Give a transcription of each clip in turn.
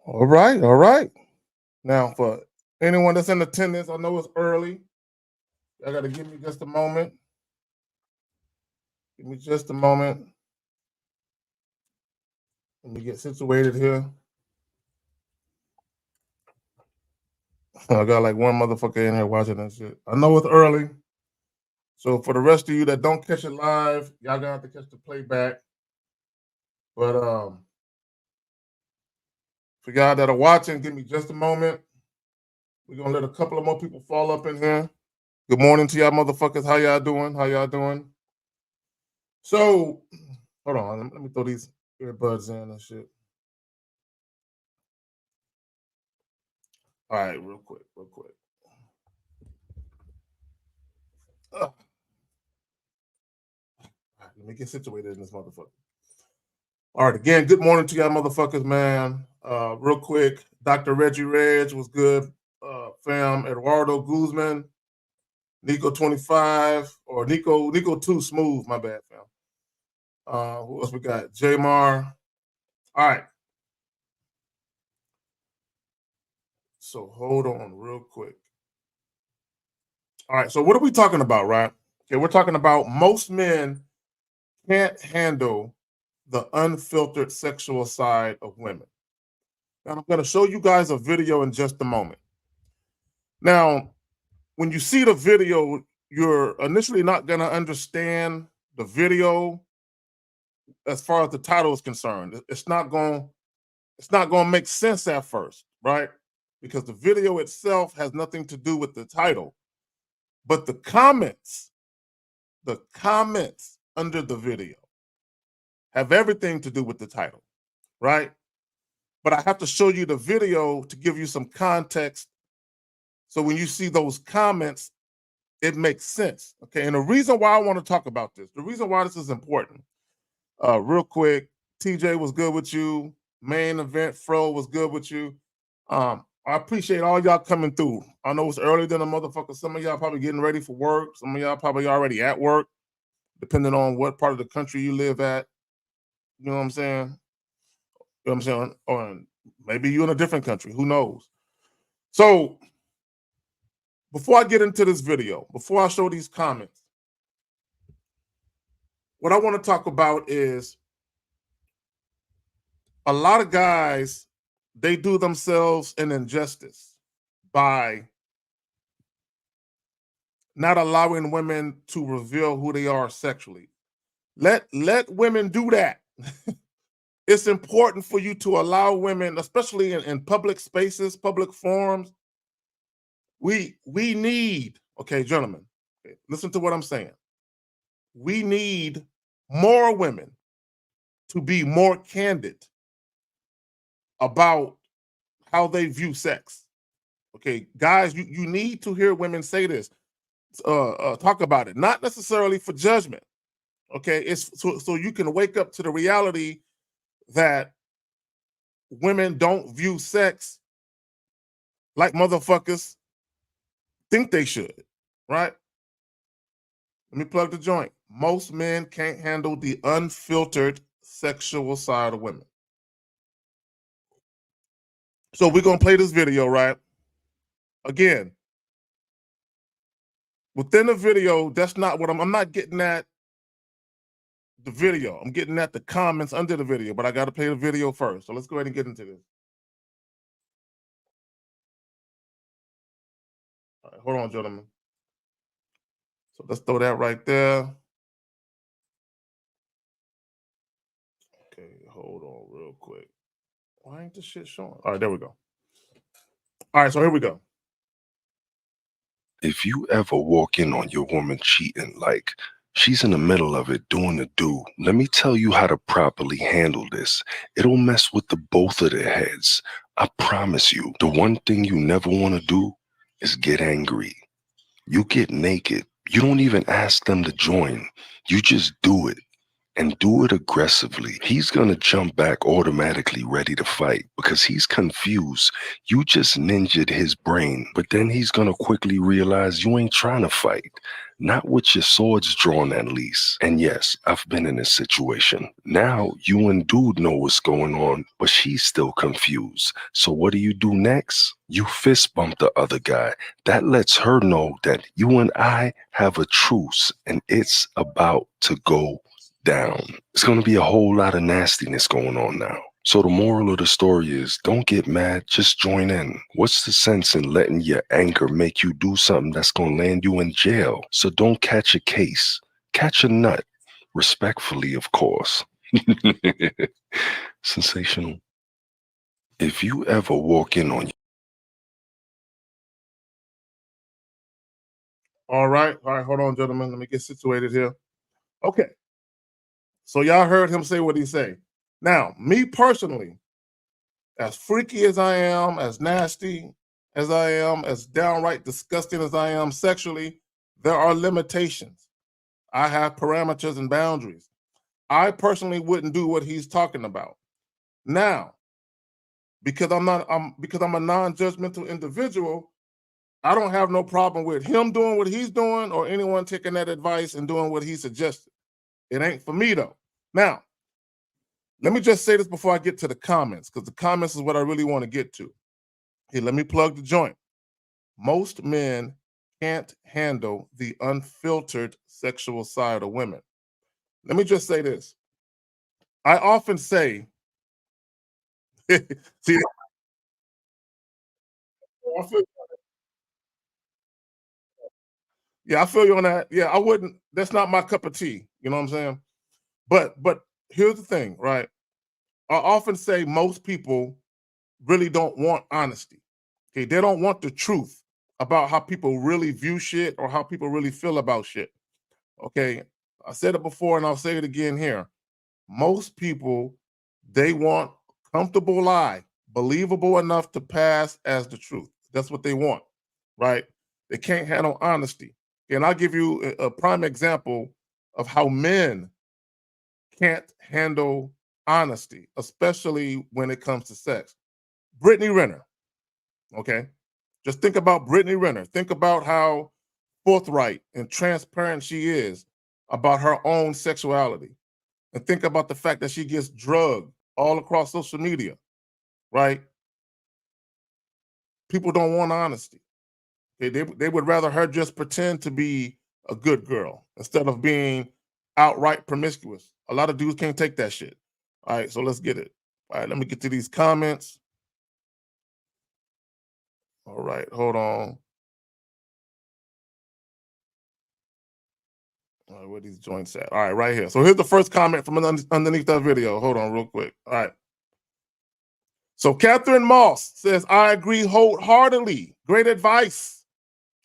All right, all right. Now, for anyone that's in attendance, I know it's early. I got to give me just a moment. Give me just a moment. Let me get situated here. I got like one motherfucker in here watching that shit. I know it's early. So for the rest of you that don't catch it live, y'all gonna have to catch the playback. But for y'all that are watching, give me just a moment. We're gonna let a couple of more people fall up in here. Good morning to y'all motherfuckers. How y'all doing? How y'all doing? So hold on, let me throw these earbuds in and shit. All right, real quick. All right, let me get situated in this motherfucker. All right, again, good morning to y'all motherfuckers, man. Real quick, Dr. Reggie Reg was good. Fam, Eduardo Guzman, Nico 25, or Nico 2 Smooth, my bad, fam. Who else we got? Jamar. All right. So hold on real quick. All right, so what are we talking about, right? Okay, we're talking about most men can't handle the unfiltered sexual side of women. And I'm going to show you guys a video in just a moment. Now, when you see the video, you're initially not going to understand the video as far as the title is concerned. It's not going to make sense at first, right? Because the video itself has nothing to do with the title. But the comments under the video have everything to do with the title, right? But I have to show you the video to give you some context. So when you see those comments, it makes sense. Okay. And the reason why I want to talk about this, the reason why this is important, real quick, TJ was good with you. Main event, Fro was good with you. I appreciate all y'all coming through. I know it's earlier than a motherfucker. Some of y'all probably getting ready for work. Some of y'all probably already at work, depending on what part of the country you live at. You know what I'm saying? You know what I'm saying? Or maybe you're in a different country. Who knows? So before I get into this video, before I show these comments, what I want to talk about is a lot of guys, they do themselves an injustice by not allowing women to reveal who they are sexually. Let women do that. It's important for you to allow women, especially in public spaces, public forums. We need, okay, gentlemen, listen to what I'm saying. We need more women to be more candid about how they view sex. Okay, guys, you need to hear women say this. Talk about it, not necessarily for judgment. Okay, it's so you can wake up to the reality that women don't view sex like motherfuckers think they should, right? Let me plug the joint. Most men can't handle the unfiltered sexual side of women. So we're going to play this video, right? Again, within the video, that's not what I'm not getting at the video. I'm getting at the comments under the video, but I got to play the video first. So let's go ahead and get into this. All right, hold on, gentlemen. So let's throw that right there. Okay, hold on real quick. Why ain't this shit showing? All right, there we go. All right, so here we go. If you ever walk in on your woman cheating, like she's in the middle of it doing the do, let me tell you how to properly handle this. It'll mess with the both of their heads. I promise you. The one thing you never want to do is get angry. You get naked. You don't even ask them to join. You just do it. And do it aggressively. He's gonna jump back automatically ready to fight because he's confused. You just ninja'd his brain, but then he's gonna quickly realize you ain't trying to fight. not with your swords drawn at least. And yes, I've been in this situation. Now you and dude know what's going on, but she's still confused. So what do you do next? You fist bump the other guy. That lets her know that you and I have a truce and it's about to go down. It's going to be a whole lot of nastiness going on now. So the moral of the story is, don't get mad, just join in. What's the sense in letting your anger make you do something that's going to land you in jail? So don't catch a case. Catch a nut. Respectfully, of course. Sensational. If you ever walk in on All right, hold on, gentlemen. Let me get situated here. Okay. So y'all heard him say what he say. Now, me personally, as freaky as I am, as nasty as I am, as downright disgusting as I am sexually, there are limitations. I have parameters and boundaries. I personally wouldn't do what he's talking about. Now, because I'm a non-judgmental individual, I don't have no problem with him doing what he's doing or anyone taking that advice and doing what he suggested. It ain't for me though. Now, let me just say this before I get to the comments, because the comments is what I really want to get to. Here, let me plug the joint. Most men can't handle the unfiltered sexual side of women. Let me just say this. I often say, see, I feel, yeah, I feel you on that. Yeah, I wouldn't, that's not my cup of tea. You know what I'm saying? But here's the thing, right? I often say most people really don't want honesty. Okay, they don't want the truth about how people really view shit or how people really feel about shit. Okay, I said it before and I'll say it again here. Most people, they want comfortable lie, believable enough to pass as the truth. That's what they want, right? They can't handle honesty. And I'll give you a prime example of how men can't handle honesty, especially when it comes to sex. Brittany Renner, okay? Just think about Brittany Renner. Think about how forthright and transparent she is about her own sexuality. And think about the fact that she gets drugged all across social media, right? People don't want honesty. They would rather her just pretend to be a good girl instead of being outright promiscuous. A lot of dudes can't take that shit. All right, so let's get it. All right, let me get to these comments. All right, hold on. All right, where these joints at? All right, right here. So here's the first comment from underneath that video. Hold on real quick. All right. So Catherine Moss says, I agree wholeheartedly. Great advice.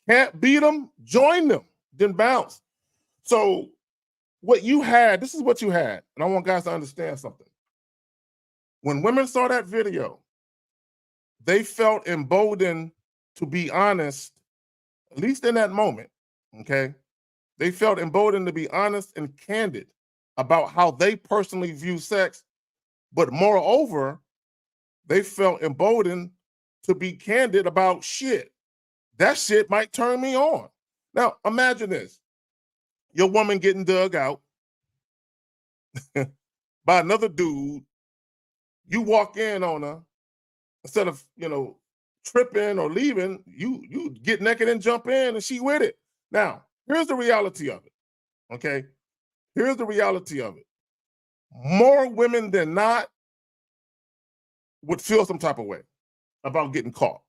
Can't beat them, join them, then bounce. So what you had, this is what you had. And I want guys to understand something. When women saw that video, they felt emboldened to be honest, at least in that moment, okay? They felt emboldened to be honest and candid about how they personally view sex, but moreover, they felt emboldened to be candid about shit. That shit might turn me on. Now, imagine this. Your woman getting dug out by another dude. You walk in on her, instead of, tripping or leaving, you get naked and jump in and she with it. Now, here's the reality of it, okay? Here's the reality of it. More women than not would feel some type of way about getting caught.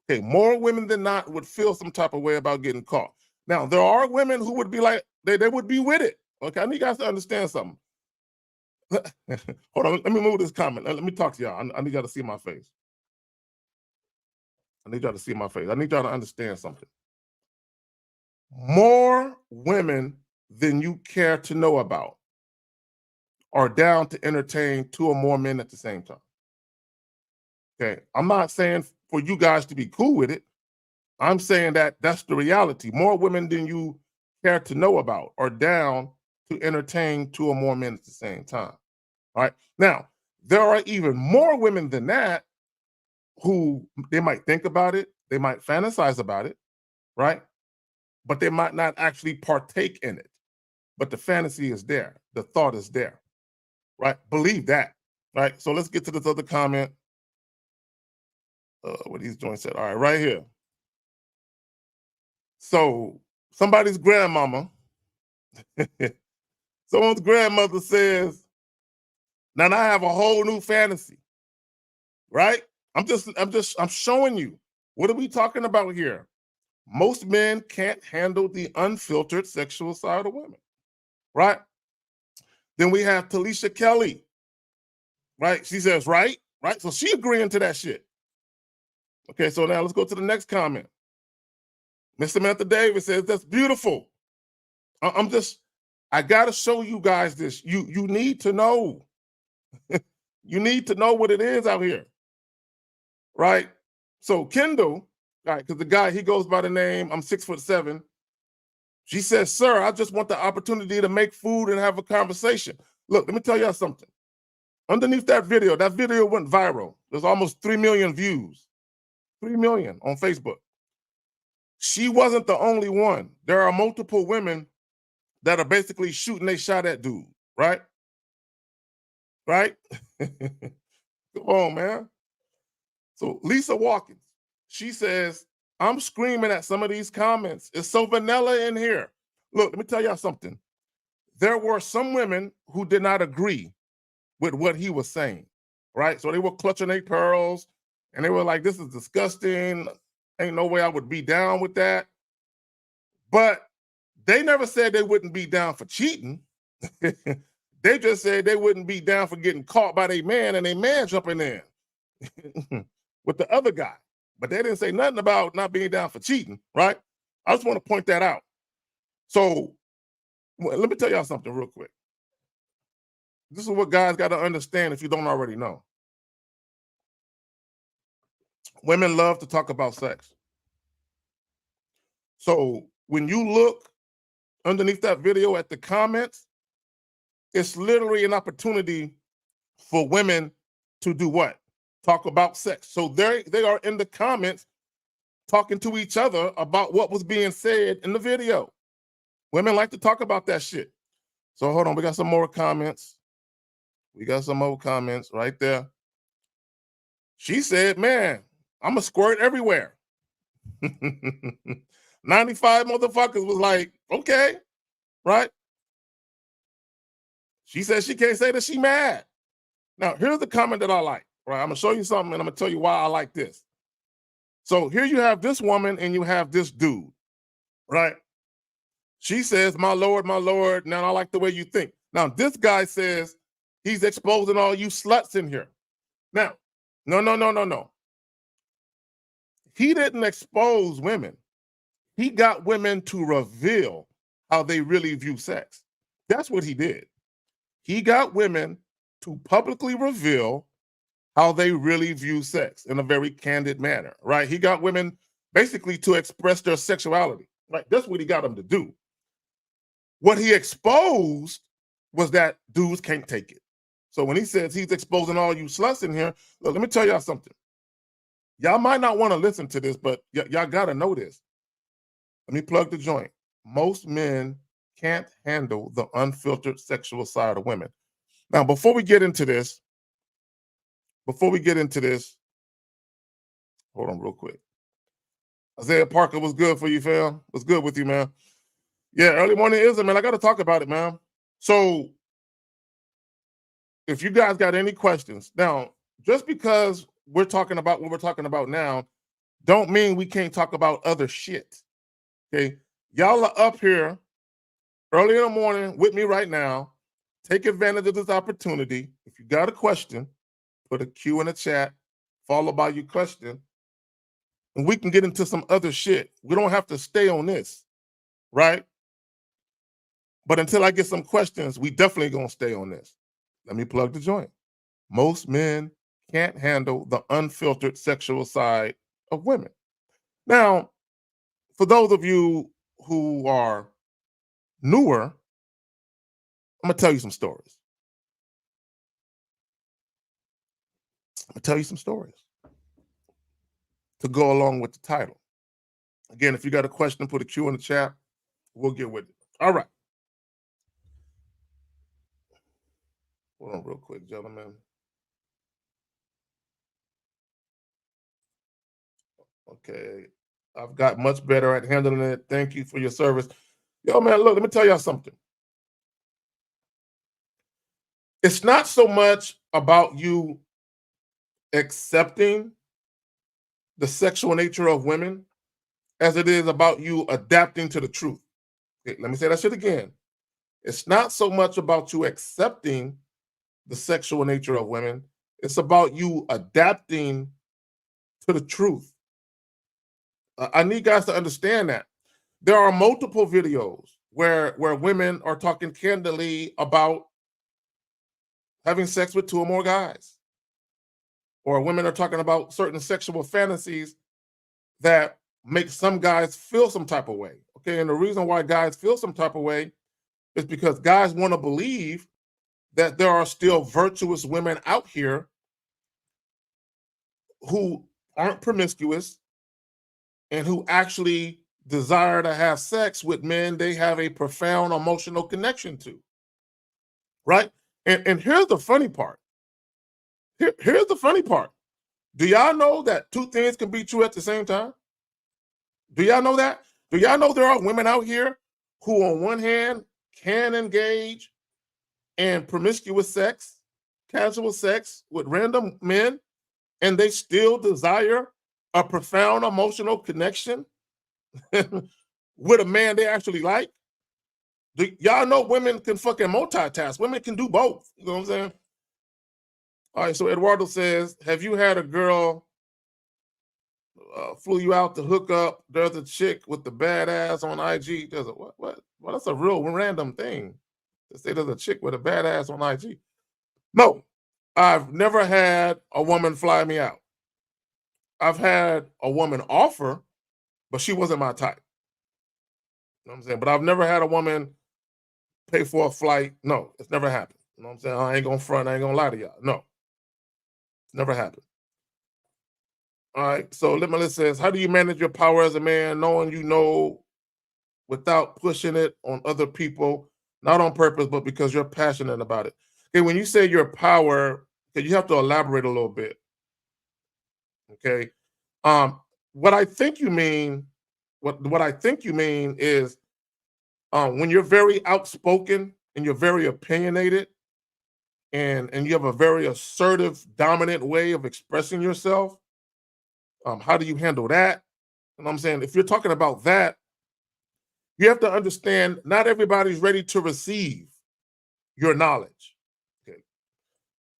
Okay, more women than not would feel some type of way about getting caught. Now, there are women who would be like, they would be with it. Okay, I need you guys to understand something. Hold on, let me move this comment. Let me talk to y'all. I need y'all to see my face. I need y'all to see my face. I need y'all to understand something. More women than you care to know about are down to entertain two or more men at the same time. Okay, I'm not saying for you guys to be cool with it. I'm saying that that's the reality. More women than you care to know about are down to entertain two or more men at the same time. All right. Now, there are even more women than that who they might think about it, they might fantasize about it, right? but they might not actually partake in it. But the fantasy is there. The thought is there, right? Believe that, right? So let's get to this other comment. What these joints said. All right, right here. So somebody's grandmama, someone's grandmother says, now I have a whole new fantasy, right? I'm showing you. What are we talking about here? Most men can't handle the unfiltered sexual side of women, right? Then we have Talisha Kelly, right? She says, right? So she agreeing to that shit. Okay, so now let's go to the next comment. Miss Samantha Davis says, that's beautiful. I gotta show you guys this. You need to know. You need to know what it is out here, right? So Kendall, right, because the guy, he goes by the name, I'm 6'7". She says, sir, I just want the opportunity to make food and have a conversation. Look, let me tell y'all something. Underneath that video went viral. There's almost 3 million views, 3 million on Facebook. She wasn't the only one. There are multiple women that are basically shooting they shot at dude, right? Right? Come on, man. So Lisa Watkins, she says, I'm screaming at some of these comments. It's so vanilla in here. Look, let me tell y'all something. There were some women who did not agree with what he was saying, right? So they were clutching their pearls and they were like, this is disgusting. Ain't no way I would be down with that. But they never said they wouldn't be down for cheating. They just said they wouldn't be down for getting caught by their man and their man jumping in with the other guy. But they didn't say nothing about not being down for cheating, right? I just want to point that out. So let me tell y'all something real quick. This is what guys got to understand if you don't already know. Women love to talk about sex. So when you look underneath that video at the comments, it's literally an opportunity for women to do what? Talk about sex. So they are in the comments talking to each other about what was being said in the video. Women like to talk about that shit. So hold on, we got some more comments. We got some more comments right there. She said, man, I'm a squirt everywhere. 95 motherfuckers was like, okay, right? She said she can't say that she mad. Now, here's the comment that I like, right? I'm gonna show you something and I'm gonna tell you why I like this. So here you have this woman and you have this dude, right? She says, my Lord, now I like the way you think. Now, this guy says he's exposing all you sluts in here. Now, no. He didn't expose women. He got women to reveal how they really view sex. That's what he did. He got women to publicly reveal how they really view sex in a very candid manner, right? He got women basically to express their sexuality, right? That's what he got them to do. What he exposed was that dudes can't take it. So when he says he's exposing all you sluts in here, look, let me tell y'all something. Y'all might not want to listen to this, but y'all got to know this. Let me plug the joint. Most men can't handle the unfiltered sexual side of women. Now, before we get into this, hold on real quick. Isaiah Parker, was good for you, fam? What's good with you, man? Yeah, early morning is it, man. I got to talk about it, man. So if you guys got any questions, now, just because we're talking about what we're talking about now, don't mean we can't talk about other shit. Okay. Y'all are up here early in the morning with me right now. Take advantage of this opportunity. If you got a question, put a Q in the chat, followed by your question, and we can get into some other shit. We don't have to stay on this, right? But until I get some questions, we definitely gonna stay on this. Let me plug the joint. Most men can't handle the unfiltered sexual side of women. Now, for those of you who are newer, I'm gonna tell you some stories. I'm gonna tell you some stories to go along with the title. Again, if you got a question, put a Q in the chat. We'll get with it. All right. Hold on real quick, gentlemen. Okay. I've got much better at handling it. Thank you for your service. Yo, man, look, let me tell y'all something. It's not so much about you accepting the sexual nature of women as it is about you adapting to the truth. Okay, let me say that shit again. It's not so much about you accepting the sexual nature of women. It's about you adapting to the truth. I need guys to understand that. There are multiple videos where women are talking candidly about having sex with 2 or more guys. Or women are talking about certain sexual fantasies that make some guys feel some type of way. Okay, and the reason why guys feel some type of way is because guys want to believe that there are still virtuous women out here who aren't promiscuous and who actually desire to have sex with men they have a profound emotional connection to. Right? And here's the funny part. Here's the funny part. Do y'all know that 2 things can be true at the same time? Do y'all know that? Do y'all know there are women out here who on one hand can engage in promiscuous sex, casual sex with random men, and they still desire a profound emotional connection with a man they actually like? Y'all know women can fucking multitask. Women can do both. You know what I'm saying? All right, so Eduardo says, have you had a girl flew you out to hook up? There's a chick with the badass on IG. There's a what? Well, that's a real random thing to say there's a chick with a badass on IG. No, I've never had a woman fly me out. I've had a woman offer, but she wasn't my type. You know what I'm saying? But I've never had a woman pay for a flight. No, it's never happened. You know what I'm saying? I ain't gonna front, I ain't gonna lie to y'all. No, it's never happened. All right, so Limitless says, how do you manage your power as a man, knowing you know without pushing it on other people, not on purpose, but because you're passionate about it? Okay, when you say your power, okay, you have to elaborate a little bit. Okay. What I think you mean, what I think you mean is when you're very outspoken and you're very opinionated and you have a very assertive, dominant way of expressing yourself. How do you handle that? And I'm saying, if you're talking about that, you have to understand not everybody's ready to receive your knowledge. Okay.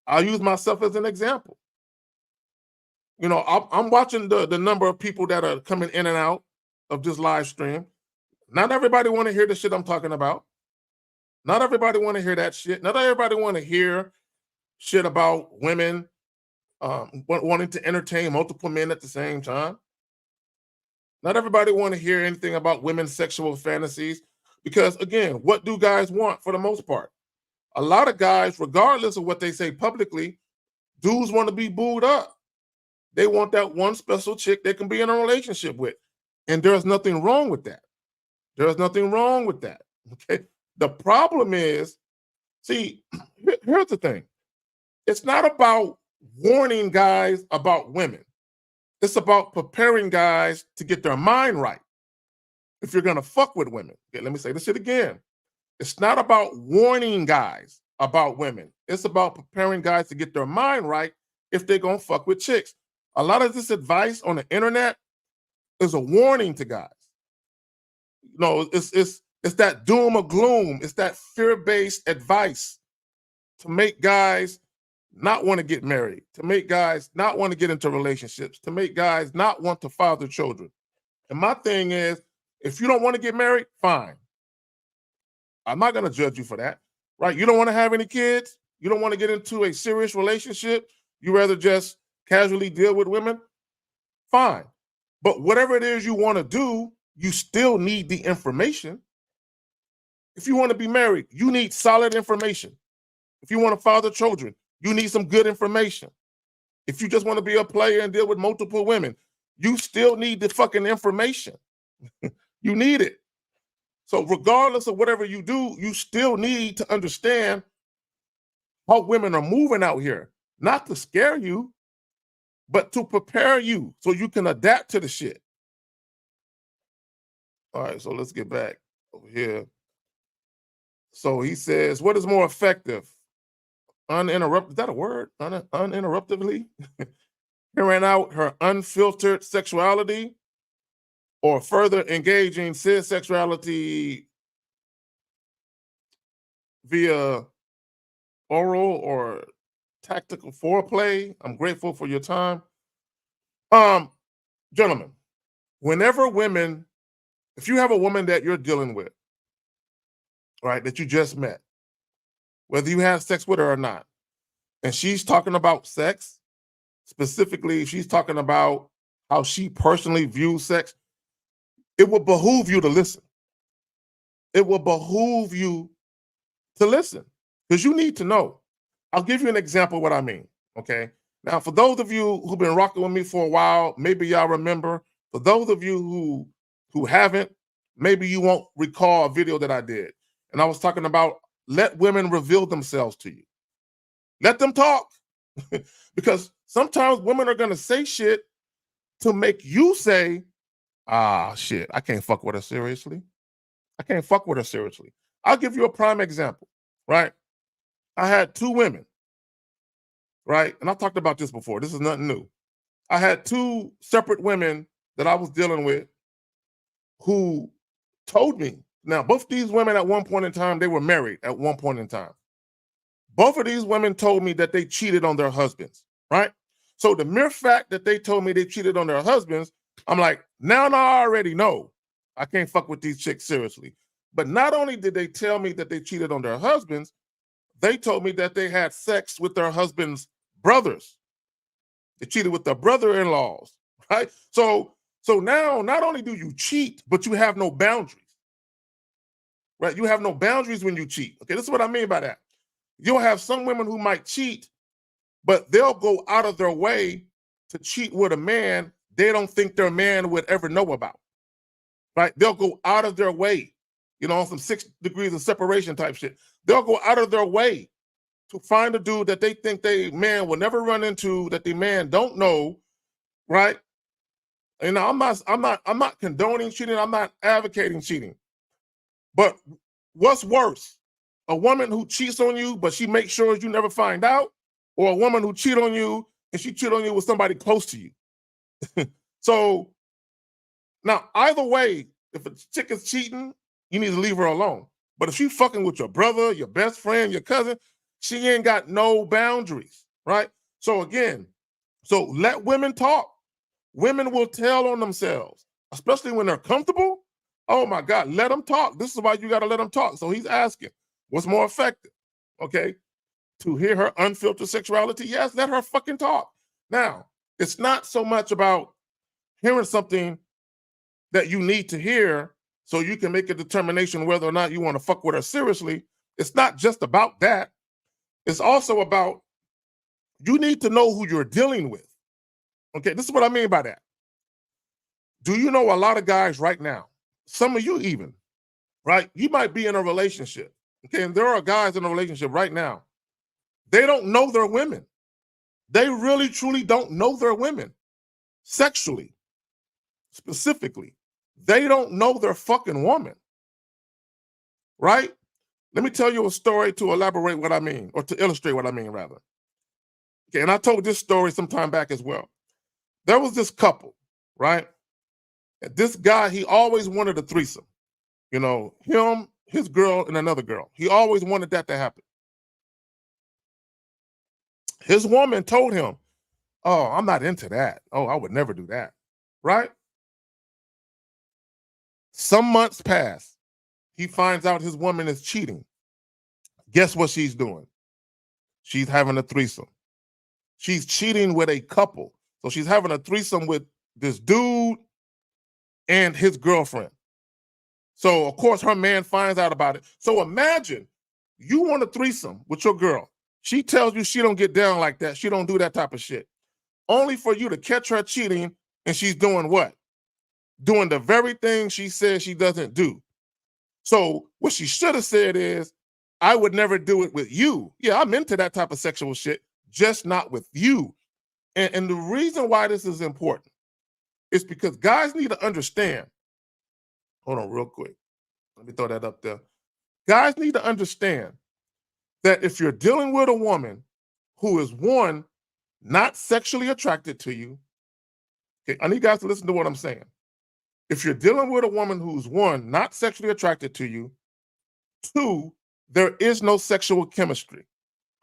I'll use myself as an example. You know, I'm watching the number of people that are coming in and out of this live stream. Not everybody want to hear the shit I'm talking about. Not everybody want to hear that shit. Not everybody want to hear shit about women wanting to entertain multiple men at the same time. Not everybody want to hear anything about women's sexual fantasies because, again, what do guys want for the most part? A lot of guys, regardless of what they say publicly, dudes want to be booed up. They want that one special chick they can be in a relationship with. And there's nothing wrong with that. There's nothing wrong with that. Okay. The problem is, see, here's the thing. It's not about warning guys about women. It's about preparing guys to get their mind right if you're going to fuck with women. Okay, let me say this shit again. It's not about warning guys about women. It's about preparing guys to get their mind right if they're going to fuck with chicks. A lot of this advice on the internet is a warning to guys. You know, it's that doom or gloom. It's that fear-based advice to make guys not want to get married, to make guys not want to get into relationships, to make guys not want to father children. And my thing is, if you don't want to get married, fine. I'm not going to judge you for that, right? You don't want to have any kids. You don't want to get into a serious relationship. You rather just casually deal with women. Fine. But whatever it is you want to do, you still need the information. If you want to be married, you need solid information. If you want to father children, you need some good information. If you just want to be a player and deal with multiple women, you still need the fucking information. You need it. So regardless of whatever you do, you still need to understand how women are moving out here, not to scare you, but to prepare you so you can adapt to the shit. All right, so let's get back over here. So he says, what is more effective? Uninterrupted, is that a word? Uninterruptedly? Hearing out her unfiltered sexuality or further engaging said sexuality via oral or tactical foreplay. I'm grateful for your time. Gentlemen, whenever women, if you have a woman that you're dealing with, right, that you just met, whether you have sex with her or not, and she's talking about sex, specifically, she's talking about how she personally views sex, it will behoove you to listen. It will behoove you to listen because you need to know. I'll give you an example of what I mean, okay? Now, for those of you who've been rocking with me for a while, maybe y'all remember. For those of you who haven't, maybe you won't recall a video that I did. And I was talking about let women reveal themselves to you. Let them talk. Because sometimes women are going to say shit to make you say, ah, shit, I can't fuck with her seriously. I can't fuck with her seriously. I'll give you a prime example, right? I had two women, right? And I talked about this before. This is nothing new. I had two separate women that I was dealing with who told me, now both these women at one point in time, they were married at one point in time. Both of these women told me that they cheated on their husbands, right? So the mere fact that they told me they cheated on their husbands, I'm like, now I already know I can't fuck with these chicks seriously. But not only did they tell me that they cheated on their husbands, they told me that they had sex with their husband's brothers. They cheated with their brother-in-laws, right? So now not only do you cheat, but you have no boundaries, right? You have no boundaries when you cheat. Okay, this is what I mean by that. You'll have some women who might cheat, but they'll go out of their way to cheat with a man they don't think their man would ever know about, right? They'll go out of their way, on some 6 degrees of separation type shit. They'll go out of their way to find a dude that they think they man will never run into, that the man don't know, right? And I'm not condoning cheating. I'm not advocating cheating. But what's worse? A woman who cheats on you, but she makes sure you never find out, or a woman who cheats on you and she cheats on you with somebody close to you. So now, either way, if a chick is cheating, you need to leave her alone. But if she's fucking with your brother, your best friend, your cousin, she ain't got no boundaries, right? So again, let women talk. Women will tell on themselves, especially when they're comfortable. Oh my God, let them talk. This is why you got to let them talk. So he's asking, what's more effective? Okay, to hear her unfiltered sexuality? Yes, let her fucking talk. Now, it's not so much about hearing something that you need to hear so you can make a determination whether or not you want to fuck with her seriously. It's not just about that. It's also about you need to know who you're dealing with. Okay, this is what I mean by that. Do you know a lot of guys right now, some of you even, right? You might be in a relationship, okay, and there are guys in a relationship right now. They don't know their women. They really, truly don't know their women sexually, specifically. They don't know their fucking woman, right? Let me tell you a story to elaborate what I mean, or to illustrate what I mean, rather. Okay, and I told this story some time back as well. There was this couple, right? And this guy, he always wanted a threesome. Him, his girl, and another girl. He always wanted that to happen. His woman told him, oh, I'm not into that. Oh, I would never do that, right? Some months pass. He finds out his woman is cheating. Guess what she's doing? She's having a threesome. She's cheating with a couple. So she's having a threesome with this dude and his girlfriend. So, of course, her man finds out about it. So imagine you want a threesome with your girl. She tells you she don't get down like that. She don't do that type of shit. Only for you to catch her cheating, and she's doing what? doing the very thing she says she doesn't do. So what she should have said is, I would never do it with you. Yeah, I'm into that type of sexual shit, just not with you. And the reason why this is important is because guys need to understand. Hold on real quick. Let me throw that up there. Guys need to understand that if you're dealing with a woman who is, one, not sexually attracted to you, okay, I need guys to listen to what I'm saying. If you're dealing with a woman who's, one, not sexually attracted to you, two, there is no sexual chemistry,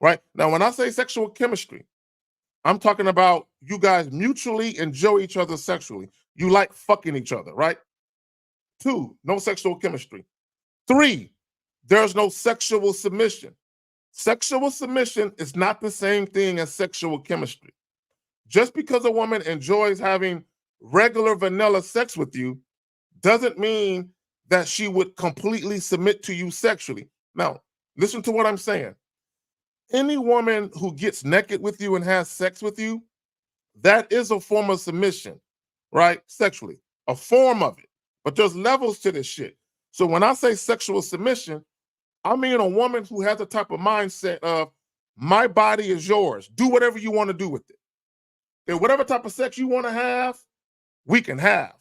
right? Now, when I say sexual chemistry, I'm talking about you guys mutually enjoy each other sexually. You like fucking each other, right? Two, no sexual chemistry. Three, there's no sexual submission. Sexual submission is not the same thing as sexual chemistry. Just because a woman enjoys having regular vanilla sex with you doesn't mean that she would completely submit to you sexually. Now, listen to what I'm saying. Any woman who gets naked with you and has sex with you, that is a form of submission, right? Sexually, a form of it. But there's levels to this shit. So when I say sexual submission, I mean a woman who has the type of mindset of, my body is yours. Do whatever you want to do with it. And whatever type of sex you want to have, we can have.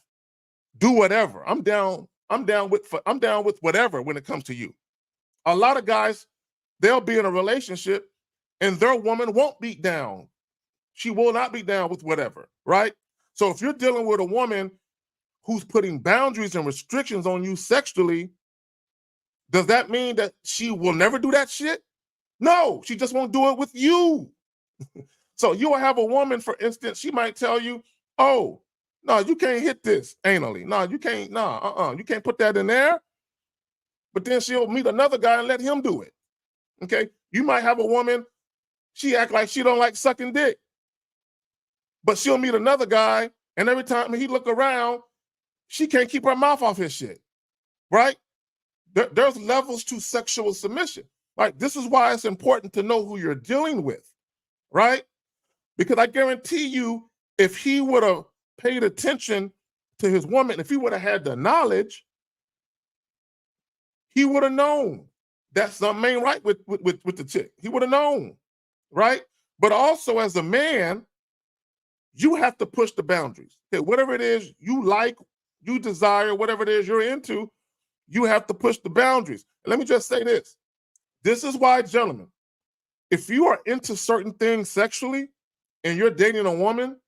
Do whatever. I'm down with whatever when it comes to you. A lot of guys, they'll be in a relationship and their woman won't be down. She will not be down with whatever, right? So if you're dealing with a woman who's putting boundaries and restrictions on you sexually, does that mean that she will never do that shit? No, she just won't do it with you. So you will have a woman, for instance, she might tell you, oh, no, you can't hit this anally. No, you can't, you can't put that in there. But then she'll meet another guy and let him do it. Okay? You might have a woman, she act like she don't like sucking dick. But she'll meet another guy, and every time he look around, she can't keep her mouth off his shit. Right? There's levels to sexual submission. Like, this is why it's important to know who you're dealing with. Right? Because I guarantee you, if he would have paid attention to his woman, if he would have had the knowledge, he would have known that something ain't right with the chick. He would have known, right? But also as a man, you have to push the boundaries. Okay, whatever it is you like, you desire, whatever it is you're into, you have to push the boundaries. And let me just say this. This is why, gentlemen, if you are into certain things sexually and you're dating a woman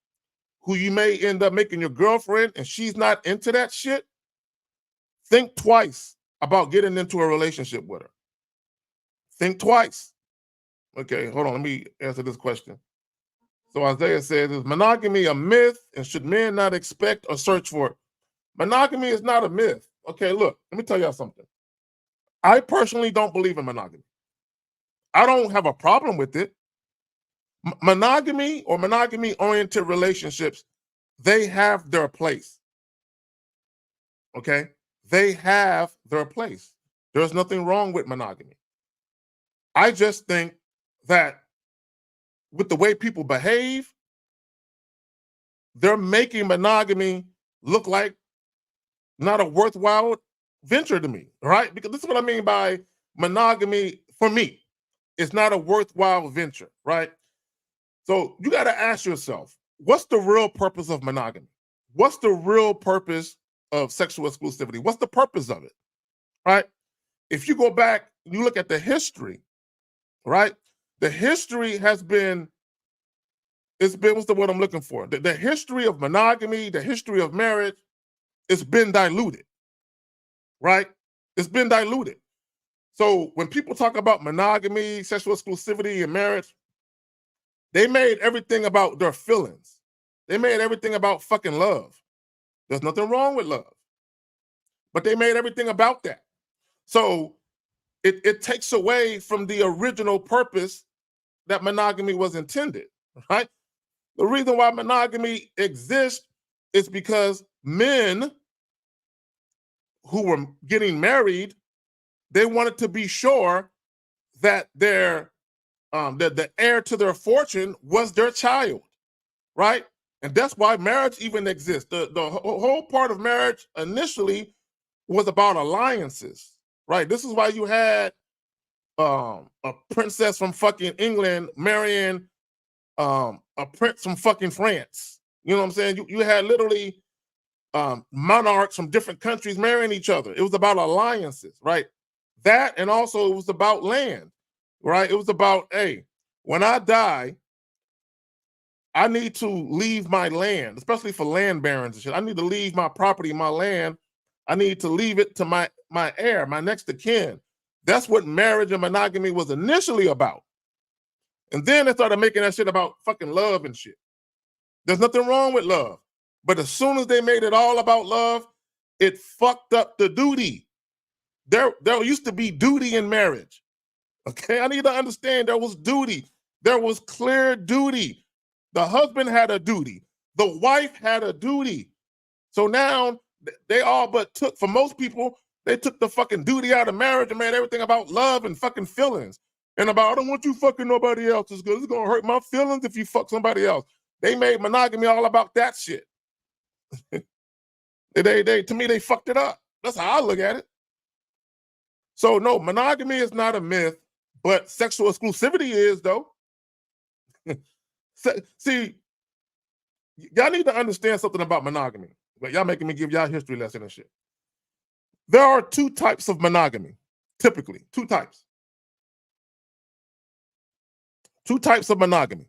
who you may end up making your girlfriend and she's not into that shit, think twice about getting into a relationship with her. Think twice. Okay, hold on. Let me answer this question. So Isaiah says, is monogamy a myth and should men not expect or search for it? Monogamy is not a myth. Okay, look, let me tell y'all something. I personally don't believe in monogamy. I don't have a problem with it. Monogamy or monogamy-oriented relationships, they have their place. Okay? They have their place. There's nothing wrong with monogamy. I just think that with the way people behave, they're making monogamy look like not a worthwhile venture to me, right? Because this is what I mean by monogamy for me. It's not a worthwhile venture, right? So you got to ask yourself, what's the real purpose of monogamy? What's the real purpose of sexual exclusivity? What's the purpose of it, right? If you go back, you look at the history, right? The history has been, what's the word I'm looking for? The history of monogamy, the history of marriage, it's been diluted, right? It's been diluted. So when people talk about monogamy, sexual exclusivity, and marriage, they made everything about their feelings. They made everything about fucking love. There's nothing wrong with love. But they made everything about that. So it takes away from the original purpose that monogamy was intended, right? The reason why monogamy exists is because men who were getting married, they wanted to be sure that their the heir to their fortune was their child, right? And that's why marriage even exists. The whole part of marriage initially was about alliances, right? This is why you had a princess from fucking England marrying a prince from fucking France. You know what I'm saying? You had literally monarchs from different countries marrying each other. It was about alliances, right? That, and also it was about land, right? It was about, hey, when I die, I need to leave my land, especially for land barons and shit. I need to leave my property, my land. I need to leave it to my heir, my next of kin. That's what marriage and monogamy was initially about. And then they started making that shit about fucking love and shit. There's nothing wrong with love. But as soon as they made it all about love, it fucked up the duty. There used to be duty in marriage. Okay, I need to understand there was duty. There was clear duty. The husband had a duty. The wife had a duty. So now they all but took, for most people, they took the fucking duty out of marriage and made everything about love and fucking feelings. And about, I don't want you fucking nobody else. It's going to hurt my feelings if you fuck somebody else. They made monogamy all about that shit. To me, they fucked it up. That's how I look at it. So no, monogamy is not a myth, but sexual exclusivity is, though. See, y'all need to understand something about monogamy. But y'all making me give y'all history lesson and shit. There are two types of monogamy, typically. Two types. Two types of monogamy.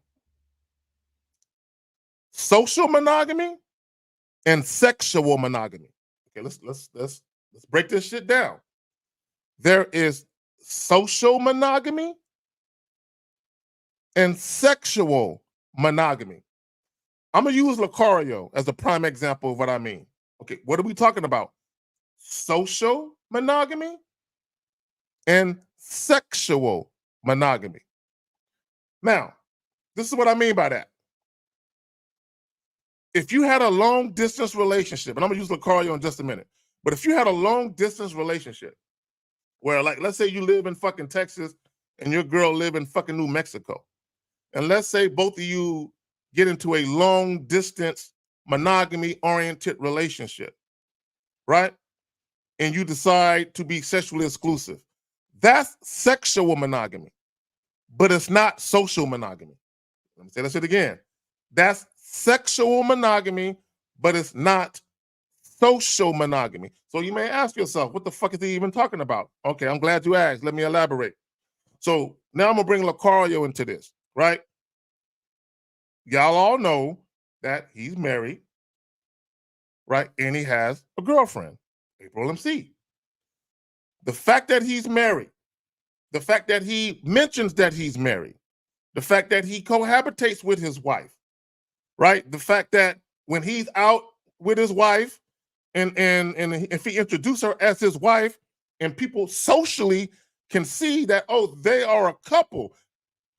Social monogamy and sexual monogamy. Okay, let's break this shit down. There is social monogamy and sexual monogamy. I'm gonna use Lucario as a prime example of what I mean. Okay, what are we talking about? Social monogamy and sexual monogamy. Now, this is what I mean by that. If you had a long distance relationship, and I'm gonna use Lucario in just a minute, but if you had a long distance relationship where, like, let's say you live in fucking Texas and your girl live in fucking New Mexico, and let's say both of you get into a long distance monogamy oriented relationship, right? And you decide to be sexually exclusive. That's sexual monogamy, but it's not social monogamy. Let me say that shit again. That's sexual monogamy, but it's not social monogamy. So you may ask yourself, what the fuck is he even talking about? Okay, I'm glad you asked. Let me elaborate. So now I'm gonna bring Lucario into this, right? Y'all all know that he's married, right? And he has a girlfriend, April MC. The fact that he's married, the fact that he mentions that he's married, the fact that he cohabitates with his wife, right? The fact that when he's out with his wife and if he introduces her as his wife and people socially can see that, oh, they are a couple,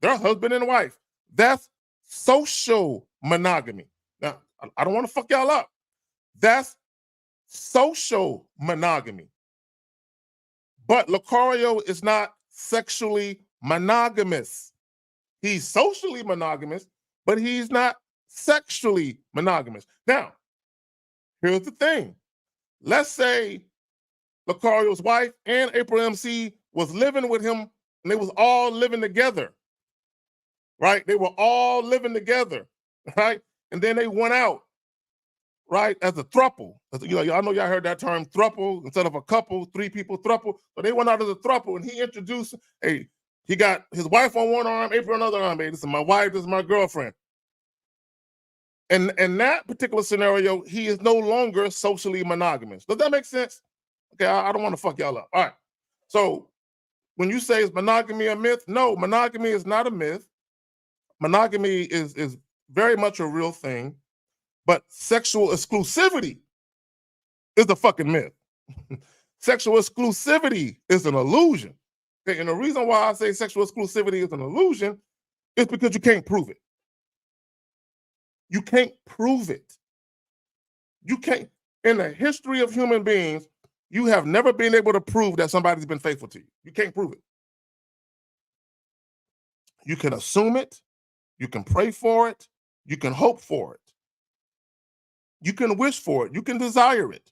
they're husband and wife. That's social monogamy. Now, I don't want to fuck y'all up. That's social monogamy. But Lucario is not sexually monogamous. He's socially monogamous, but he's not sexually monogamous. Now, here's the thing. Let's say Lucario's wife and April MC was living with him and they was all living together, right? They were all living together, right? And then they went out, right, as a throuple. You know, I know y'all heard that term, throuple, instead of a couple, three people, throuple. So they went out as a throuple, and he introduced, hey, he got his wife on one arm, April on another arm. Hey, this is my wife, this is my girlfriend. And in that particular scenario, he is no longer socially monogamous. Does that make sense? Okay, I don't want to fuck y'all up. All right. So when you say is monogamy a myth? No, monogamy is not a myth. Monogamy is very much a real thing. But sexual exclusivity is a fucking myth. Sexual exclusivity is an illusion. Okay, and the reason why I say sexual exclusivity is an illusion is because you can't prove it. You can't prove it. You can't. In the history of human beings, you have never been able to prove that somebody's been faithful to you. You can't prove it. You can assume it. You can pray for it. You can hope for it. You can wish for it. You can desire it,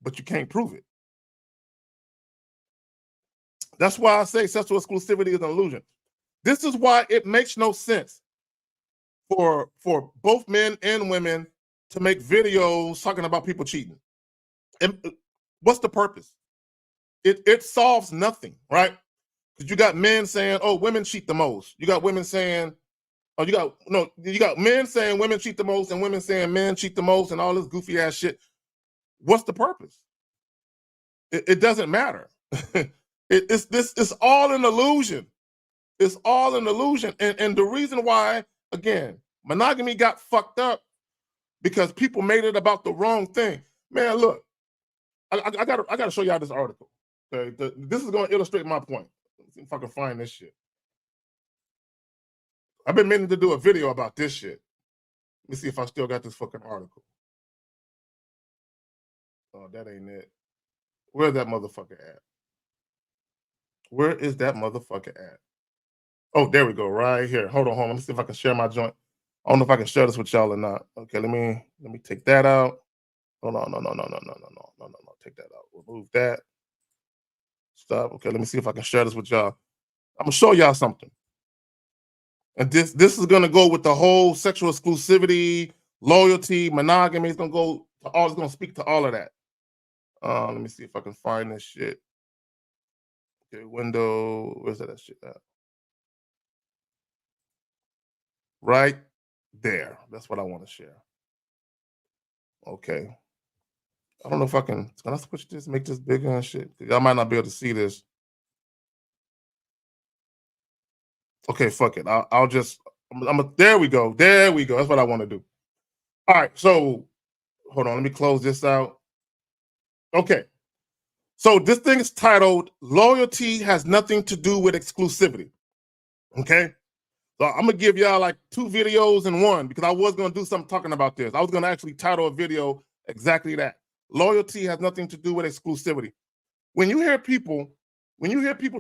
but you can't prove it. That's why I say sexual exclusivity is an illusion. This is why it makes no sense for both men and women to make videos talking about people cheating. And what's the purpose? It solves nothing, right? Because you got men saying, "Oh, women cheat the most." You got women saying, "Oh, you got men saying women cheat the most, and women saying men cheat the most, and all this goofy ass shit." What's the purpose? It doesn't matter. It's all an illusion. It's all an illusion. And the reason why, again, monogamy got fucked up because people made it about the wrong thing. Man, look, I gotta show y'all this article. Okay, this is gonna illustrate my point. Let's see if I can find this shit. I've been meaning to do a video about this shit. Let me see if I still got this fucking article. Oh, that ain't it. Where's that motherfucker at? Where is that motherfucker at? Oh, there we go, right here. Hold on. Let me see if I can share my joint. I don't know if I can share this with y'all or not. Okay, let me take that out. Oh, no. Take that out. Remove that. Stop. Okay, let me see if I can share this with y'all. I'm gonna show y'all something. And this is gonna go with the whole sexual exclusivity, loyalty, monogamy. It's gonna speak to all of that. Let me see if I can find this shit. Okay, window. Where's that shit at? Right there. That's what I want to share. Okay. I don't know if I can I switch this, make this bigger and shit? Y'all might not be able to see this. Okay, fuck it. I'll just, there we go. There we go. That's what I want to do. All right. So hold on. Let me close this out. Okay. So this thing is titled Loyalty Has Nothing to Do with Exclusivity. Okay. So I'm gonna give y'all like 2 videos in one because I was gonna do something talking about this. I was gonna actually title a video exactly that. Loyalty has nothing to do with exclusivity. When you hear people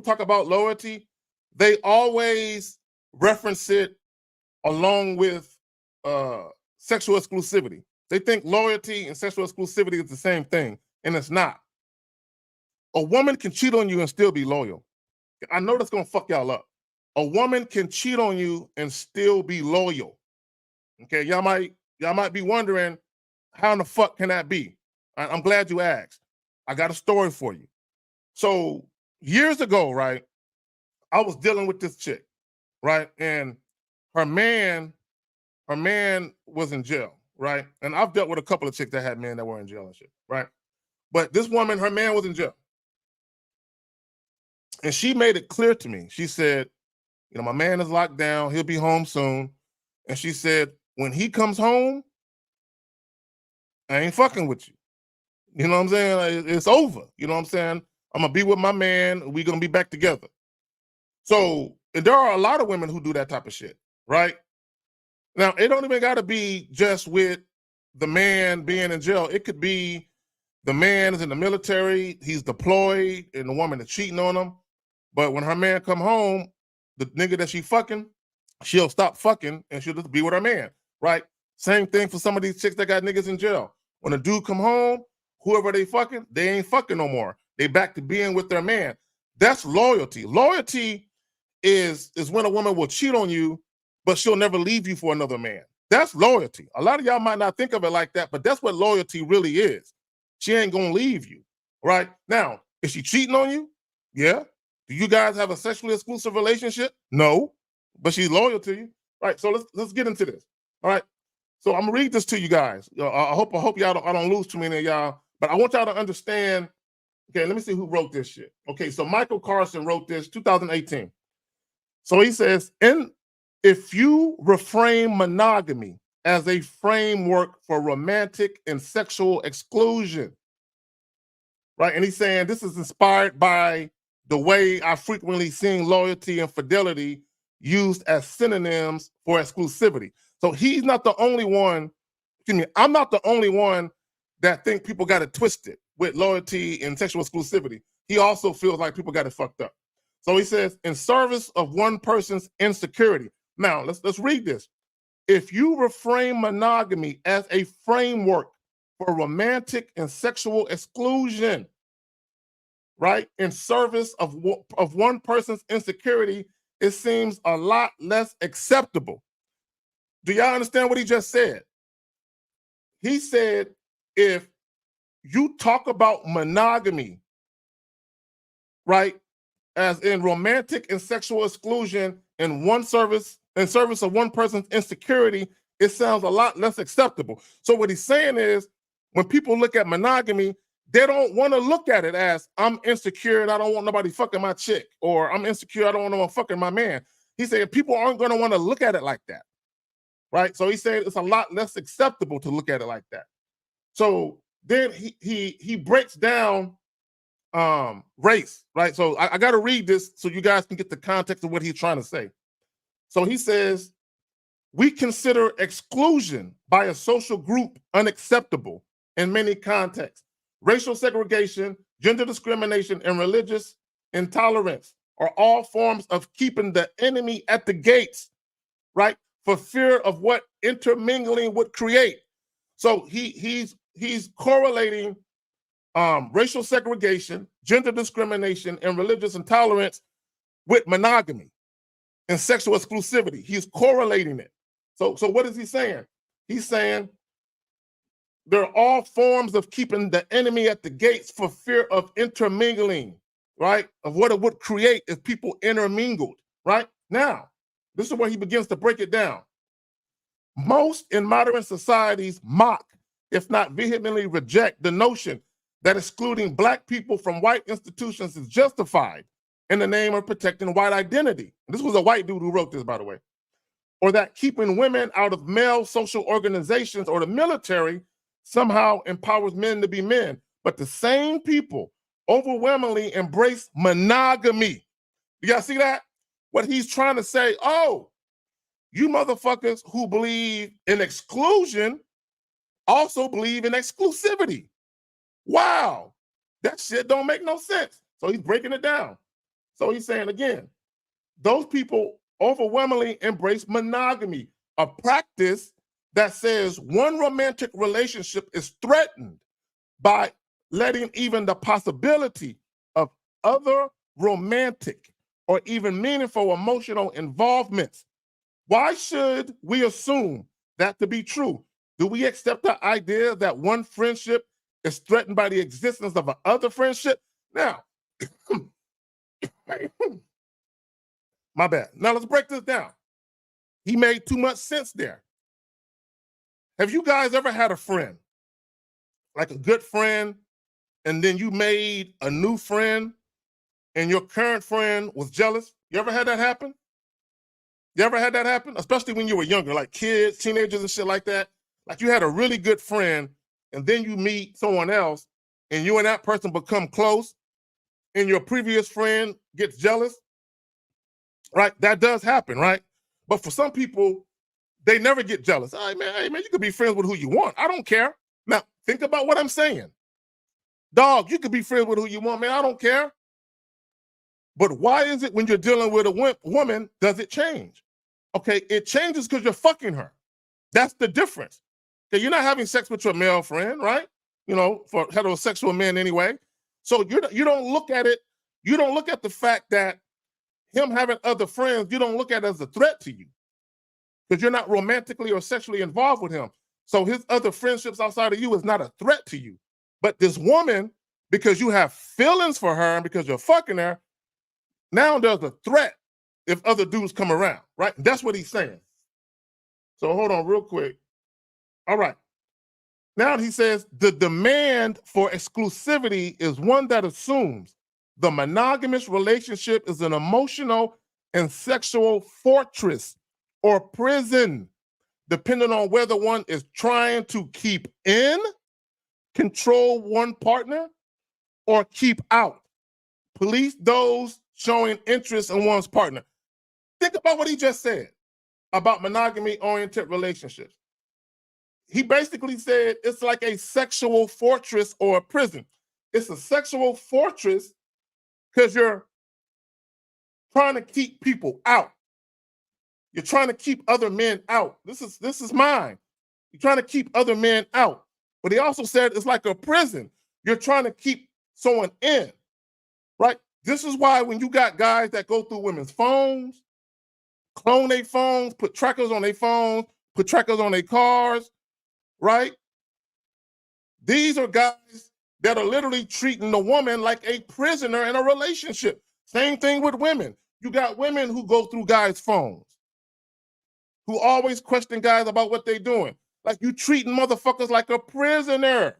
talk about loyalty, they always reference it along with sexual exclusivity. They think loyalty and sexual exclusivity is the same thing, and it's not. A woman can cheat on you and still be loyal. I know that's gonna fuck y'all up. A woman can cheat on you and still be loyal. Okay, y'all might be wondering, how in the fuck can that be? I'm glad you asked. I got a story for you. So years ago, right, I was dealing with this chick, right, and her man was in jail, right, and I've dealt with a couple of chicks that had men that were in jail and shit, right, but this woman, her man was in jail, and she made it clear to me. She said, my man is locked down. He'll be home soon. And she said, when he comes home, I ain't fucking with you. You know what I'm saying? It's over. You know what I'm saying? I'm going to be with my man. We're going to be back together. So there are a lot of women who do that type of shit, right? Now, it don't even got to be just with the man being in jail. It could be the man is in the military. He's deployed and the woman is cheating on him. But when her man come home, the nigga that she fucking, she'll stop fucking and she'll just be with her man, right? Same thing for some of these chicks that got niggas in jail. When a dude come home, whoever they fucking, they ain't fucking no more. They back to being with their man. That's loyalty. Loyalty is when a woman will cheat on you, but she'll never leave you for another man. That's loyalty. A lot of y'all might not think of it like that, but that's what loyalty really is. She ain't gonna leave you, right? Now, is she cheating on you? Yeah. Do you guys have a sexually exclusive relationship? No, but she's loyal to you. All right, so let's get into this. All right, so I'm gonna read this to you guys. I hope y'all I don't lose too many of y'all, but I want y'all to understand. Okay, let me see who wrote this shit. Okay, so Michael Carson wrote this 2018. So he says, if you reframe monogamy as a framework for romantic and sexual exclusion, right? And he's saying this is inspired by the way I frequently seen loyalty and fidelity used as synonyms for exclusivity. So he's not the only one, I'm not the only one that think people got it twisted with loyalty and sexual exclusivity. He also feels like people got it fucked up. So he says, in service of one person's insecurity. Now, let's read this. If you reframe monogamy as a framework for romantic and sexual exclusion, right? In service of one person's insecurity, it seems a lot less acceptable. Do y'all understand what he just said? He said, if you talk about monogamy, right, as in romantic and sexual exclusion in service of one person's insecurity, it sounds a lot less acceptable. So what he's saying is, when people look at monogamy, they don't want to look at it as, I'm insecure and I don't want nobody fucking my chick, or I'm insecure, I don't want no one fucking my man. He said people aren't going to want to look at it like that, right? So he said it's a lot less acceptable to look at it like that. So then he breaks down race, right? So I got to read this so you guys can get the context of what he's trying to say. So he says, we consider exclusion by a social group unacceptable in many contexts. Racial segregation, gender discrimination, and religious intolerance are all forms of keeping the enemy at the gates, right? For fear of what intermingling would create. So he's correlating racial segregation, gender discrimination, and religious intolerance with monogamy and sexual exclusivity. He's correlating it. So what is he saying? He's saying they're all forms of keeping the enemy at the gates for fear of intermingling, right? Of what it would create if people intermingled, right? Now, this is where he begins to break it down. Most in modern societies mock, if not vehemently reject, the notion that excluding Black people from white institutions is justified in the name of protecting white identity. And this was a white dude who wrote this, by the way. Or that keeping women out of male social organizations or the military somehow empowers men to be men. But the same people overwhelmingly embrace monogamy. You guys see that? What he's trying to say, oh, you motherfuckers who believe in exclusion also believe in exclusivity. Wow, that shit don't make no sense. So he's breaking it down. So he's saying again, those people overwhelmingly embrace monogamy, a practice that says one romantic relationship is threatened by letting even the possibility of other romantic or even meaningful emotional involvements. Why should we assume that to be true? Do we accept the idea that one friendship is threatened by the existence of another friendship? Now, my bad. Now let's break this down. He made too much sense there. Have you guys ever had a friend, like a good friend, and then you made a new friend and your current friend was jealous? You ever had that happen? You ever had that happen? Especially when you were younger, like kids, teenagers and shit like that. Like you had a really good friend and then you meet someone else and you and that person become close and your previous friend gets jealous, right? That does happen, right? But for some people, they never get jealous. Hey man, you could be friends with who you want. I don't care. Now, think about what I'm saying. Dog, you could be friends with who you want, man. I don't care. But why is it when you're dealing with a woman, does it change? Okay, it changes because you're fucking her. That's the difference. Okay, you're not having sex with your male friend, right? You know, for heterosexual men anyway. So you don't look at it, you don't look at the fact that him having other friends, you don't look at it as a threat to you because you're not romantically or sexually involved with him. So his other friendships outside of you is not a threat to you. But this woman, because you have feelings for her and because you're fucking her, now there's a threat if other dudes come around, right? That's what he's saying. So hold on real quick. All right. Now he says the demand for exclusivity is one that assumes the monogamous relationship is an emotional and sexual fortress or prison, depending on whether one is trying to keep in, control one partner, or keep out. Police those showing interest in one's partner. Think about what he just said about monogamy-oriented relationships. He basically said it's like a sexual fortress or a prison. It's a sexual fortress because you're trying to keep people out. You're trying to keep other men out. This is mine. You're trying to keep other men out. But he also said it's like a prison. You're trying to keep someone in, right? This is why when you got guys that go through women's phones, clone their phones, put trackers on their phones, put trackers on their cars, right? These are guys that are literally treating the woman like a prisoner in a relationship. Same thing with women. You got women who go through guys' phones, who always question guys about what they're doing. Like you treating motherfuckers like a prisoner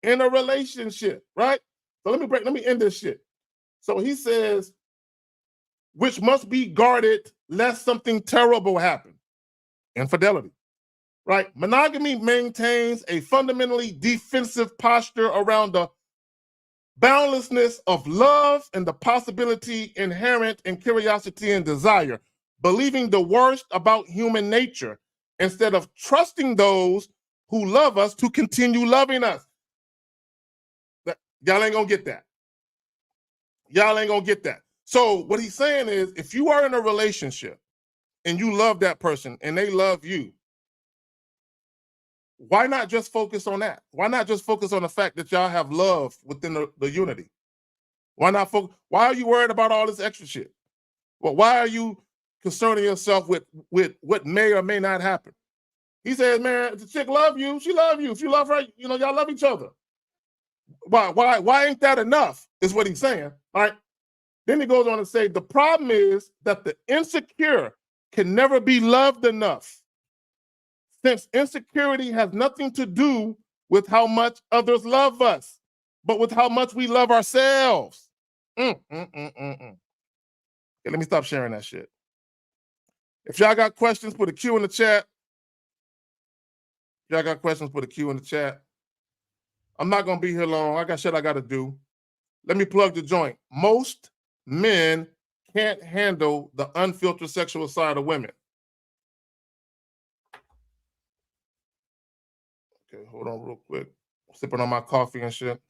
in a relationship, right? So let me end this shit. So he says, which must be guarded lest something terrible happen. Infidelity, right? Monogamy maintains a fundamentally defensive posture around the boundlessness of love and the possibility inherent in curiosity and desire, believing the worst about human nature instead of trusting those who love us to continue loving us. Y'all ain't gonna get that. Y'all ain't gonna get that. So what he's saying is, if you are in a relationship and you love that person and they love you, why not just focus on that? Why not just focus on the fact that y'all have love within the unity? Why not focus? Why are you worried about all this extra shit? Well, why are you concerning yourself with what may or may not happen? He says, man, if the chick love you, she love you. If you love her, you know, y'all love each other. Why ain't that enough? Is what he's saying. All right. Then he goes on to say, the problem is that the insecure can never be loved enough, since insecurity has nothing to do with how much others love us, but with how much we love ourselves. Okay, let me stop sharing that shit. If y'all got questions, put a Q in the chat. Y'all got questions, put a Q in the chat. I'm not going to be here long. I got shit I got to do. Let me plug the joint. Most men can't handle the unfiltered sexual side of women. Okay, hold on real quick. I'm sipping on my coffee and shit.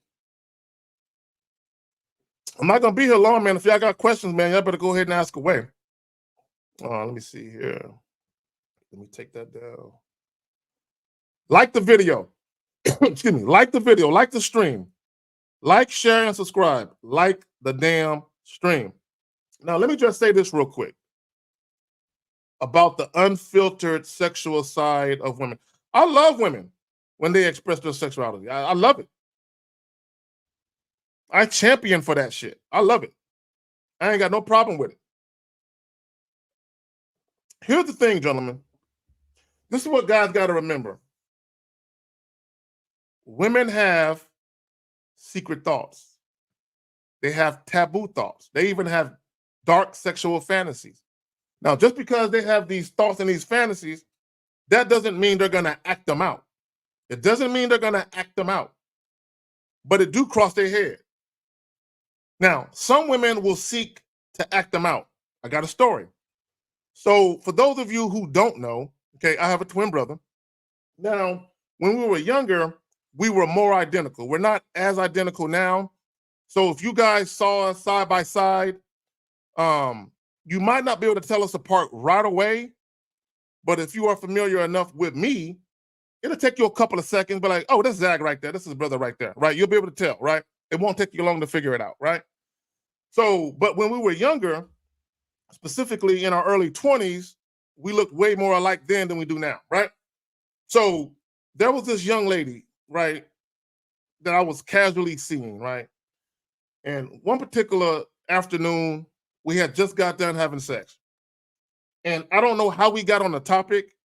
I'm not going to be here long, man. If y'all got questions, man, y'all better go ahead and ask away. Let me see here. Let me take that down. Like the video. Excuse me. Like the video. Like the stream. Like, share, and subscribe. Like the damn stream. Now, let me just say this real quick about the unfiltered sexual side of women. I love women when they express their sexuality. I love it. I champion for that shit. I love it. I ain't got no problem with it. Here's the thing, gentlemen. This is what guys got to remember. Women have secret thoughts. They have taboo thoughts. They even have dark sexual fantasies. Now, just because they have these thoughts and these fantasies, that doesn't mean they're going to act them out. It doesn't mean they're going to act them out. But it do cross their head. Now, some women will seek to act them out. I got a story. So for those of you who don't know, okay, I have a twin brother. Now, when we were younger, we were more identical. We're not as identical now. So if you guys saw us side by side, you might not be able to tell us apart right away. But if you are familiar enough with me, it'll take you a couple of seconds, but like, oh, that's Zach right there. This is his brother right there, right? You'll be able to tell, right? It won't take you long to figure it out, right? So, but when we were younger, specifically in our early 20s, we looked way more alike then than we do now, right? So there was this young lady, right, that I was casually seeing, right? And one particular afternoon, we had just got done having sex. And I don't know how we got on the topic,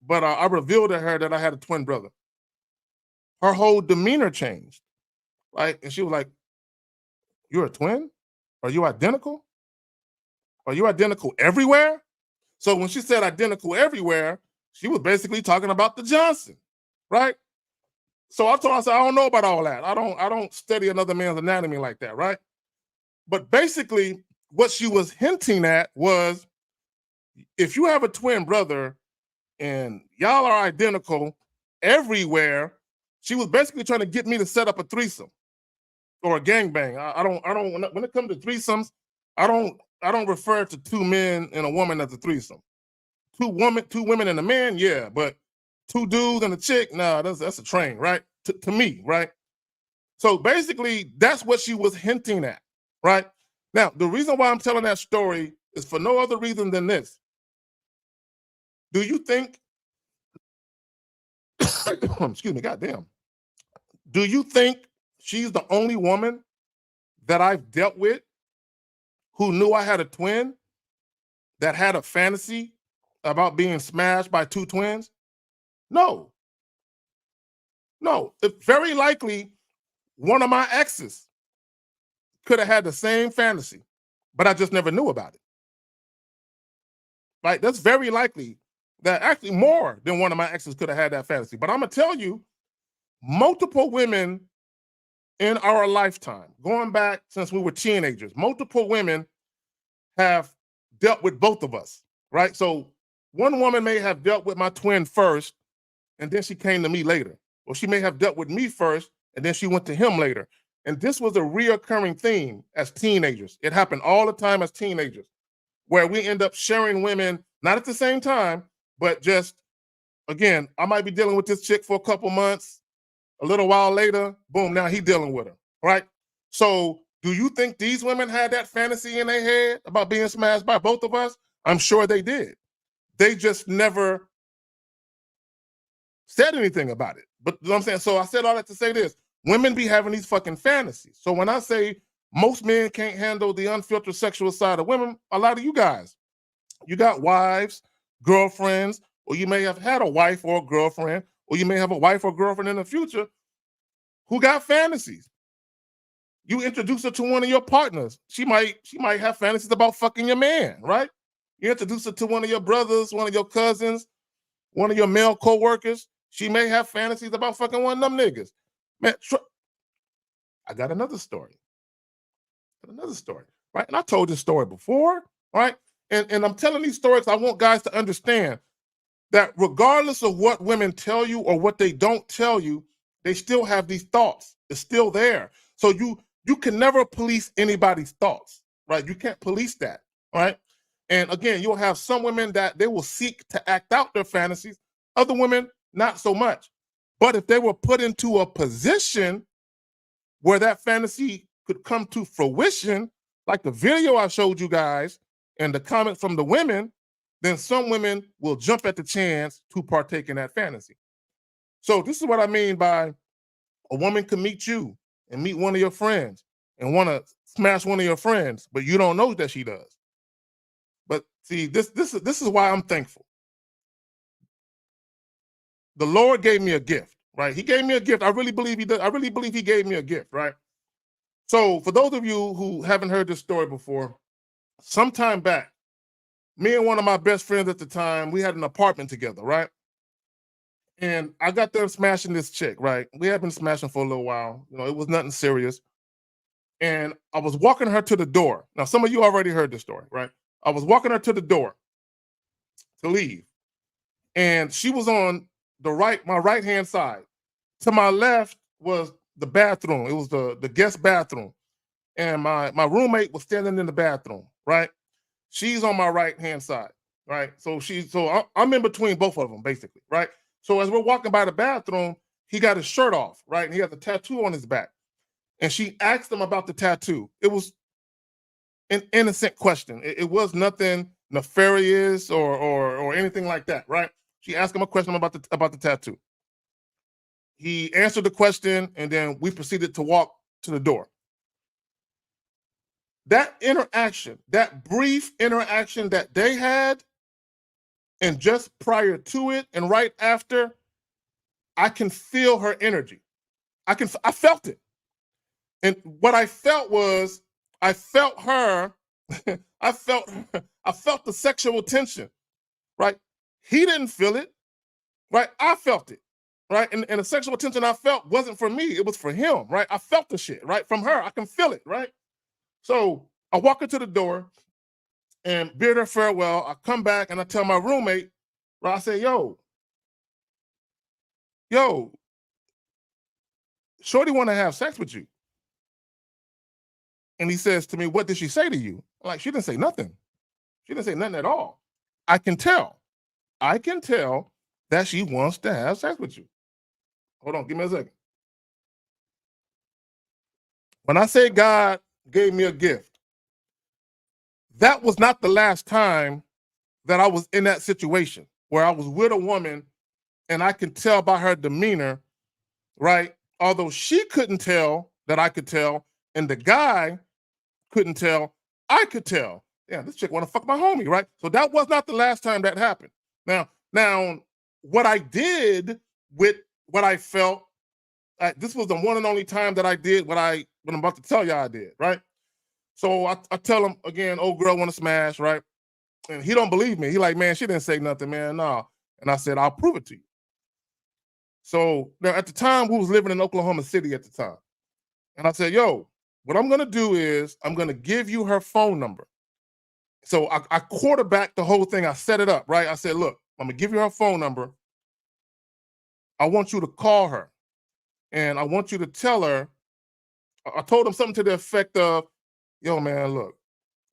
but I revealed to her that I had a twin brother. Her whole demeanor changed, right? And she was like, you're a twin? Are you identical? Are you identical everywhere? So when she said identical everywhere, she was basically talking about the Johnson, right? So I told her, I said, I don't know about all that. I don't study another man's anatomy like that, right? But basically, what she was hinting at was, if you have a twin brother and y'all are identical everywhere, she was basically trying to get me to set up a threesome or a gangbang. I don't. When it comes to threesomes, I don't refer to two men and a woman as a threesome. Two women and a man, yeah, but two dudes and a chick, nah, that's a train, right? to me, right? So basically, that's what she was hinting at, right? Now, the reason why I'm telling that story is for no other reason than this. Do you think, excuse me, goddamn, do you think she's the only woman that I've dealt with who knew I had a twin that had a fantasy about being smashed by two twins? No, no. Very likely one of my exes could have had the same fantasy, but I just never knew about it. Right? That's very likely that actually more than one of my exes could have had that fantasy. But I'm gonna tell you, multiple women in our lifetime, going back since we were teenagers, multiple women have dealt with both of us, right? So one woman may have dealt with my twin first, and then she came to me later. Or she may have dealt with me first, and then she went to him later. And this was a reoccurring theme as teenagers. It happened all the time as teenagers, where we end up sharing women, not at the same time, but just, again, I might be dealing with this chick for a couple months, a little while later, boom, now he dealing with her, right? So do you think these women had that fantasy in their head about being smashed by both of us? I'm sure they did. They just never said anything about it. But you know what I'm saying? So I said all that to say this. Women be having these fucking fantasies. So when I say most men can't handle the unfiltered sexual side of women, a lot of you guys, you got wives, girlfriends, or you may have had a wife or a girlfriend, or you may have a wife or girlfriend in the future who got fantasies. You introduce her to one of your partners. She might have fantasies about fucking your man, right? You introduce her to one of your brothers, one of your cousins, one of your male co-workers. She may have fantasies about fucking one of them niggas. Man, I got another story. Right? And I told this story before, right? And I'm telling these stories, I want guys to understand that regardless of what women tell you or what they don't tell you, they still have these thoughts. It's still there. So you can never police anybody's thoughts, right? You can't police that, right? And again, you'll have some women that they will seek to act out their fantasies. Other women, not so much. But if they were put into a position where that fantasy could come to fruition, like the video I showed you guys and the comments from the women, then some women will jump at the chance to partake in that fantasy. So this is what I mean by a woman can meet you and meet one of your friends and want to smash one of your friends, but you don't know that she does. But see, this is why I'm thankful. The Lord gave me a gift, right? He gave me a gift. I really believe he did. I really believe he gave me a gift, right? So for those of you who haven't heard this story before, sometime back, me and one of my best friends at the time, we had an apartment together, right? And I got them smashing this chick, right? We had been smashing for a little while. You know, it was nothing serious. And I was walking her to the door. Now, some of you already heard this story, right? I was walking her to the door to leave. And she was on my right-hand side. To my left was the bathroom. It was the guest bathroom. And my roommate was standing in the bathroom, right? She's on my right-hand side, right? So I'm in between both of them, basically, right? So as we're walking by the bathroom, he got his shirt off, right? And he has a tattoo on his back. And she asked him about the tattoo. It was an innocent question. It was nothing nefarious or anything like that, right? She asked him a question about the tattoo. He answered the question, and then we proceeded to walk to the door. That interaction, that brief interaction that they had, and just prior to it and right after, I can feel her energy. I felt it. And what I felt was, I felt her, I felt the sexual tension, right? He didn't feel it, right? I felt it, right? And the sexual tension I felt wasn't for me, it was for him, right? I felt the shit, right? From her, I can feel it, right? So I walk her to the door and bid her farewell. I come back and I tell my roommate, right? I say, yo, shorty want to have sex with you. And he says to me, what did she say to you? I'm like, she didn't say nothing. She didn't say nothing at all. I can tell that she wants to have sex with you. Hold on, give me a second. When I say God gave me a gift, that was not the last time that I was in that situation where I was with a woman and I can tell by her demeanor, right? Although she couldn't tell that I could tell, and the guy couldn't tell, I could tell. Yeah, this chick want to fuck my homie, right? So that was not the last time that happened. Now, what I did with what I felt, this was the one and only time that I did what I'm about to tell y'all I did, right? So I tell him again, old girl want to smash, right? And he don't believe me. He like, man, she didn't say nothing, man, no. And I said, I'll prove it to you. So now at the time, we was living in Oklahoma City at the time. And I said, yo, what I'm gonna do is I'm gonna give you her phone number. So I quarterbacked the whole thing. I set it up, right? I said, look, I'm gonna give you her phone number. I want you to call her. And I want you to tell her, I told him something to the effect of, yo, man, look,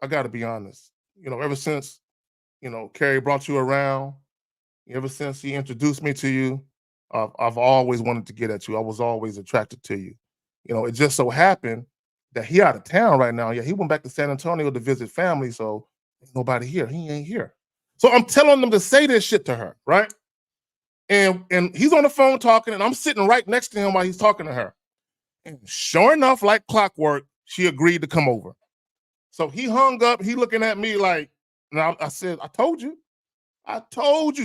I gotta be honest. Ever since, Carrie brought you around, ever since he introduced me to you, I've always wanted to get at you. I was always attracted to you. It just so happened that he out of town right now. Yeah, he went back to San Antonio to visit family, so ain't nobody here. He ain't here. So I'm telling them to say this shit to her, right? And he's on the phone talking, and I'm sitting right next to him while he's talking to her. And sure enough, like clockwork, she agreed to come over. So he hung up. He looking at me like, now I said, I told you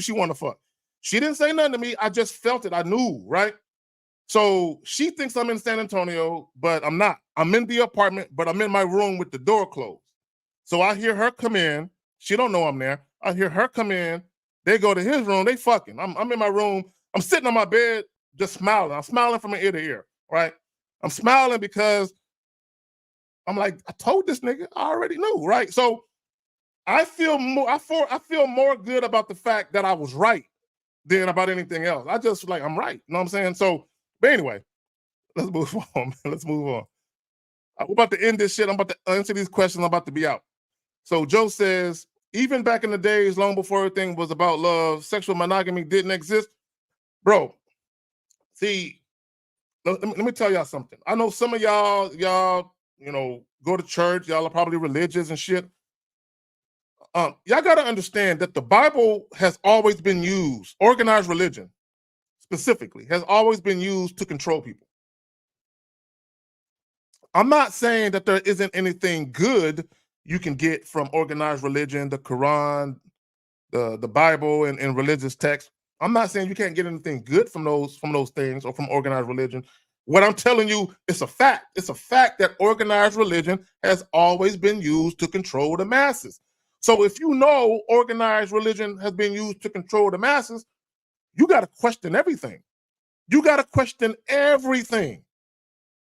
she wanted to fuck. She didn't say nothing to me. I just felt it. I knew, right? So she thinks I'm in San Antonio, but I'm not. I'm in the apartment, but I'm in my room with the door closed. So I hear her come in. She don't know I'm there. I hear her come in. They go to his room. They fucking. I'm in my room. I'm sitting on my bed just smiling. I'm smiling from ear to ear, right? I'm smiling because I'm like, I told this nigga. I already knew, right? So I feel more good about the fact that I was right than about anything else. I just like, I'm right. You know what I'm saying? So, but anyway, let's move on. Let's move on. We're about to end this shit. I'm about to answer these questions. I'm about to be out. So Joe says, even back in the days, long before everything was about love, sexual monogamy didn't exist. Bro, see, let me tell y'all something. I know some of y'all, go to church. Y'all are probably religious and shit. Y'all got to understand that the Bible has always been used, organized religion specifically, has always been used to control people. I'm not saying that there isn't anything good you can get from organized religion, the Quran, the Bible, and religious texts. I'm not saying you can't get anything good from those things or from organized religion. What I'm telling you, it's a fact. It's a fact that organized religion has always been used to control the masses. So if you know organized religion has been used to control the masses, you got to question everything. You got to question everything.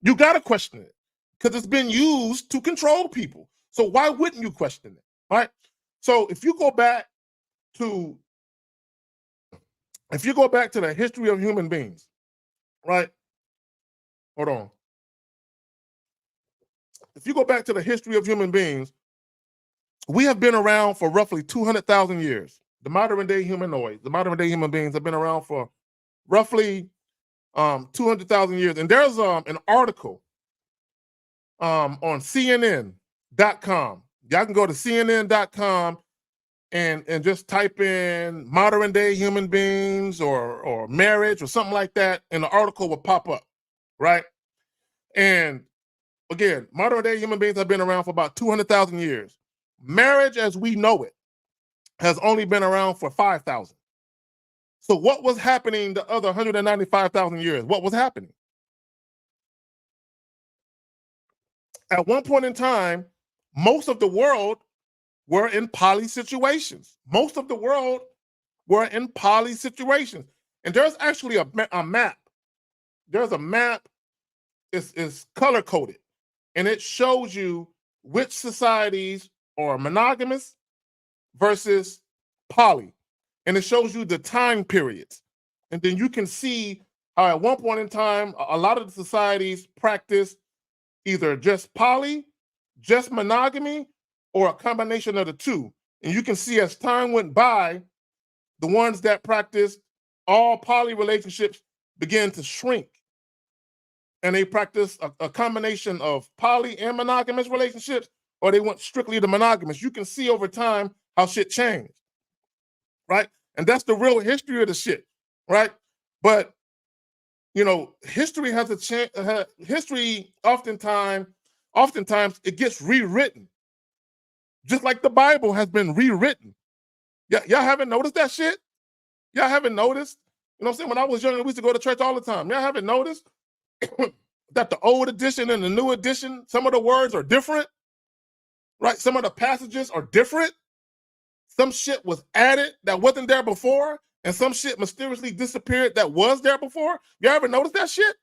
You got to question it because it's been used to control people. So why wouldn't you question it, right? So if you go back to the history of human beings, right? Hold on. If you go back to the history of human beings, we have been around for roughly 200,000 years. The modern day humanoids, the modern day human beings have been around for roughly 200,000 years. And there's an article on CNN.com. Y'all can go to CNN.com and just type in modern day human beings or marriage or something like that, and the article will pop up, right? And again, modern day human beings have been around for about 200,000 years. Marriage as we know it has only been around for 5,000. So what was happening the other 195,000 years? What was happening? At one point in time, most of the world were in poly situations. Most of the world were in poly situations. And there's actually a map. There's a map, it's color coded, and it shows you which societies are monogamous versus poly. And it shows you the time periods. And then you can see how at one point in time, a lot of the societies practiced either just poly, just monogamy, or a combination of the two. And you can see as time went by, the ones that practiced all poly relationships began to shrink. and they practice a combination of poly and monogamous relationships, or they went strictly to monogamous, you can see over time how shit changed, right? And that's the real history of the shit, right? But you know, history has a chance. History oftentimes it gets rewritten, just like the Bible has been rewritten. Y'all haven't noticed that shit? Y'all haven't noticed? You know what I'm saying? When I was younger, we used to go to church all the time. Y'all haven't noticed that the old edition and the new edition, some of the words are different, right? Some of the passages are different. Some shit was added that wasn't there before, and some shit mysteriously disappeared that was there before. Y'all ever noticed that shit?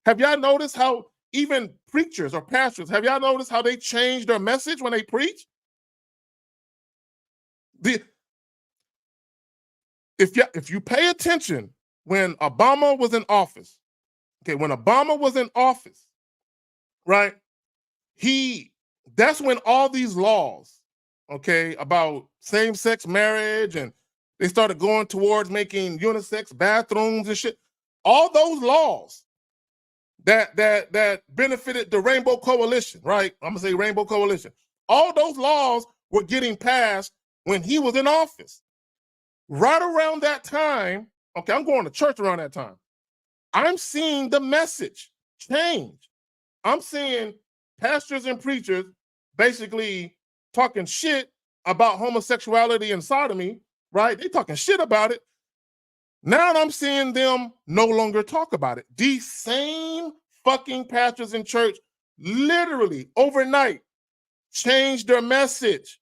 Have y'all noticed how even preachers or pastors, have y'all noticed how they change their message when they preach? If you pay attention, when Obama was in office, right? That's when all these laws, okay, about same-sex marriage, and they started going towards making unisex bathrooms and shit. All those laws that benefited the Rainbow Coalition, right? I'm gonna say Rainbow Coalition. All those laws were getting passed when he was in office. Right around that time, okay, I'm going to church around that time. I'm seeing the message change. I'm seeing pastors and preachers basically talking shit about homosexuality and sodomy, right? They talking shit about it. Now I'm seeing them no longer talk about it. These same fucking pastors in church literally overnight changed their message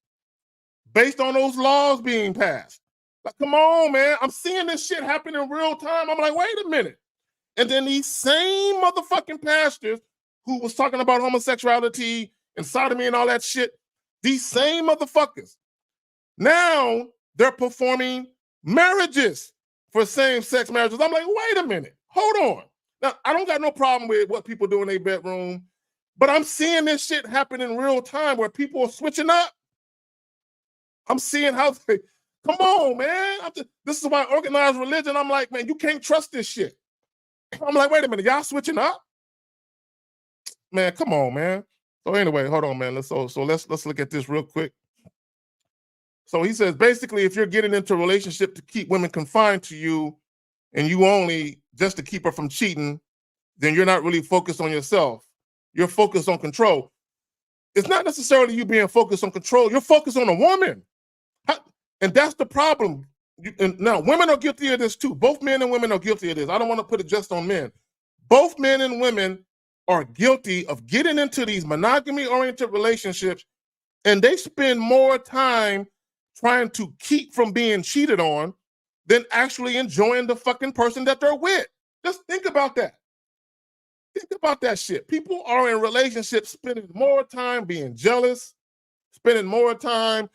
based on those laws being passed. Like, come on, man. I'm seeing this shit happen in real time. I'm like, wait a minute. And then these same motherfucking pastors who was talking about homosexuality and sodomy and all that shit, these same motherfuckers, now they're performing marriages for same-sex marriages. I'm like, wait a minute, hold on. Now, I don't got no problem with what people do in their bedroom, but I'm seeing this shit happen in real time where people are switching up. I'm seeing how they, come on, man. This is why organized religion, I'm like, man, you can't trust this shit. I'm like, wait a minute, y'all switching up? Man, come on, man. So anyway, hold on, man. Let's look at this real quick. So he says, basically, if you're getting into a relationship to keep women confined to you and you only just to keep her from cheating, then you're not really focused on yourself. You're focused on control. It's not necessarily you being focused on control. You're focused on a woman. And that's the problem. And now, women are guilty of this too. Both men and women are guilty of this. I don't want to put it just on men. Both men and women are guilty of getting into these monogamy-oriented relationships, and they spend more time trying to keep from being cheated on than actually enjoying the fucking person that they're with. Just think about that. Think about that shit. People are in relationships spending more time being jealous, spending more time,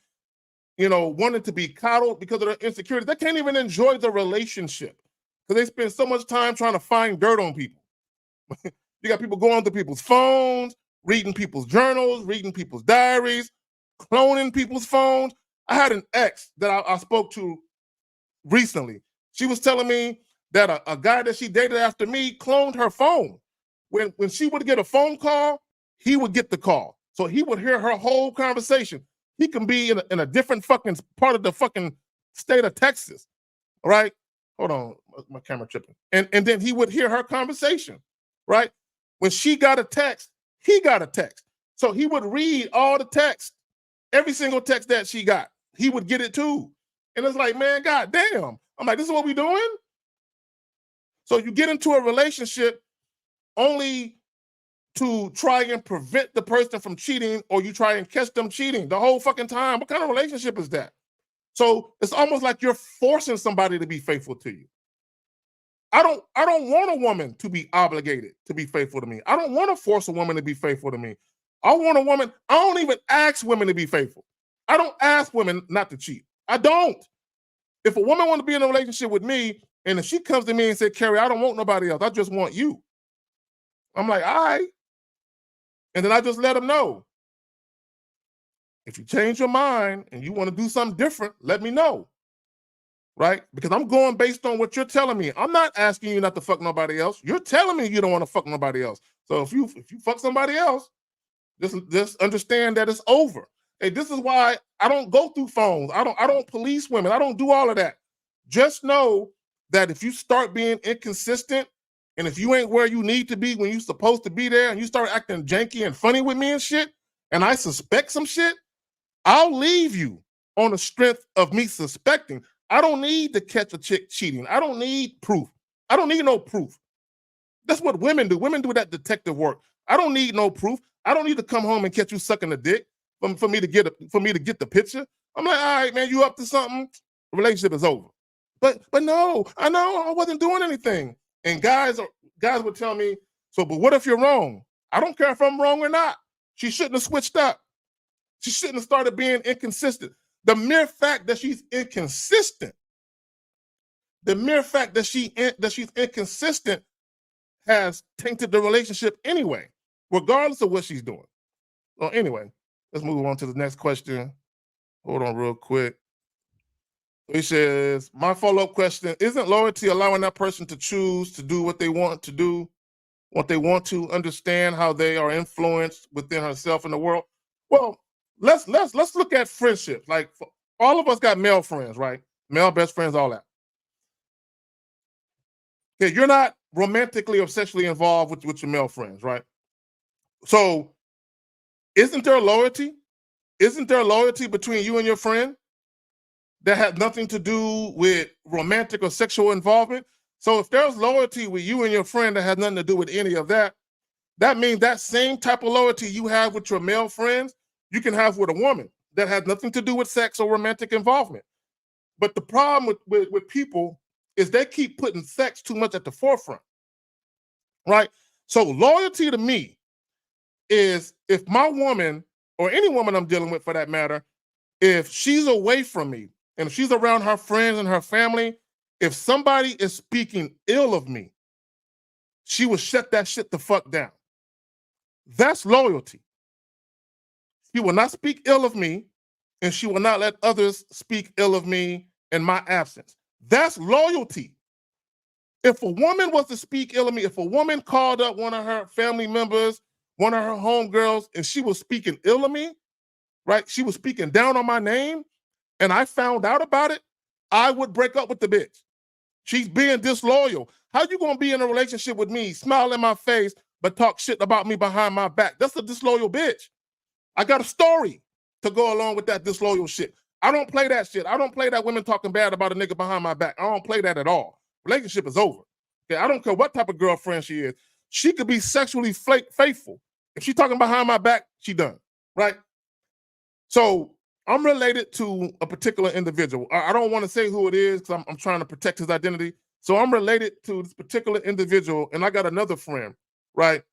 you know, wanting to be coddled because of their insecurities. They can't even enjoy the relationship because they spend so much time trying to find dirt on people. You got people going through people's phones, reading people's journals, reading people's diaries, cloning people's phones. I had an ex that I spoke to recently. She was telling me that a guy that she dated after me cloned her phone. When she would get a phone call, he would get the call. So he would hear her whole conversation. He can be in a different fucking part of the fucking state of Texas, right? Hold on, my camera tripping. And then he would hear her conversation, right? When she got a text, he got a text. So he would read all the text, every single text that she got. He would get it too. And it's like, man, goddamn. I'm like, this is what we doing? So you get into a relationship only to try and prevent the person from cheating, or you try and catch them cheating the whole fucking time. What kind of relationship is that? So it's almost like you're forcing somebody to be faithful to you. I don't want a woman to be obligated to be faithful to me. I don't want to force a woman to be faithful to me. I want a woman, I don't even ask women to be faithful. I don't ask women not to cheat. I don't. If a woman wants to be in a relationship with me, and if she comes to me and says, Carrie, I don't want nobody else, I just want you. I'm like, all right. And then I just let them know. If you change your mind and you want to do something different, let me know. right? Because I'm going based on what you're telling me. I'm not asking you not to fuck nobody else. You're telling me you don't want to fuck nobody else. So if you fuck somebody else, just understand that it's over. Hey, this is why I don't go through phones. I don't police women. I don't do all of that. Just know that if you start being inconsistent and if you ain't where you need to be when you're supposed to be there and you start acting janky and funny with me and shit, and I suspect some shit, I'll leave you on the strength of me suspecting. I don't need to catch a chick cheating. I don't need proof. I don't need no proof. That's what women do. Women do that detective work. I don't need no proof. I don't need to come home and catch you sucking a dick for me to get the picture. I'm like, all right, man, you up to something? The relationship is over. But no, I know I wasn't doing anything. And guys would tell me, so, but what if you're wrong? I don't care if I'm wrong or not. She shouldn't have switched up. She shouldn't have started being inconsistent. The mere fact that she's inconsistent, the mere fact that she's inconsistent has tainted the relationship anyway, regardless of what she's doing. Well, anyway, let's move on to the next question. Hold on real quick. He says, my follow-up question, isn't loyalty allowing that person to choose to do what they want to do, what they want to, understand how they are influenced within herself and the world? Well, let's look at friendships. Like all of us got male friends, right? Male best friends, all that. Okay, you're not romantically or sexually involved with your male friends, right? So isn't there loyalty? Isn't there loyalty between you and your friend that has nothing to do with romantic or sexual involvement? So if there's loyalty with you and your friend that has nothing to do with any of that, that means that same type of loyalty you have with your male friends, you can have with a woman that has nothing to do with sex or romantic involvement. But the problem with people is they keep putting sex too much at the forefront, right? So loyalty to me is if my woman, or any woman I'm dealing with for that matter, if she's away from me and if she's around her friends and her family, if somebody is speaking ill of me, she will shut that shit the fuck down. That's loyalty. She will not speak ill of me, and she will not let others speak ill of me in my absence. That's loyalty. If a woman was to speak ill of me, if a woman called up one of her family members, one of her homegirls, and she was speaking ill of me, right? She was speaking down on my name, and I found out about it, I would break up with the bitch. She's being disloyal. How you gonna be in a relationship with me, smile in my face, but talk shit about me behind my back? That's a disloyal bitch. I got a story to go along with that disloyal shit. I don't play that shit. I don't play that women talking bad about a nigga behind my back. I don't play that at all. Relationship is over. Okay, I don't care what type of girlfriend she is. She could be sexually faithful. If she's talking behind my back, she done, right? So I'm related to a particular individual. I don't want to say who it is because I'm trying to protect his identity. So I'm related to this particular individual, and I got another friend, right?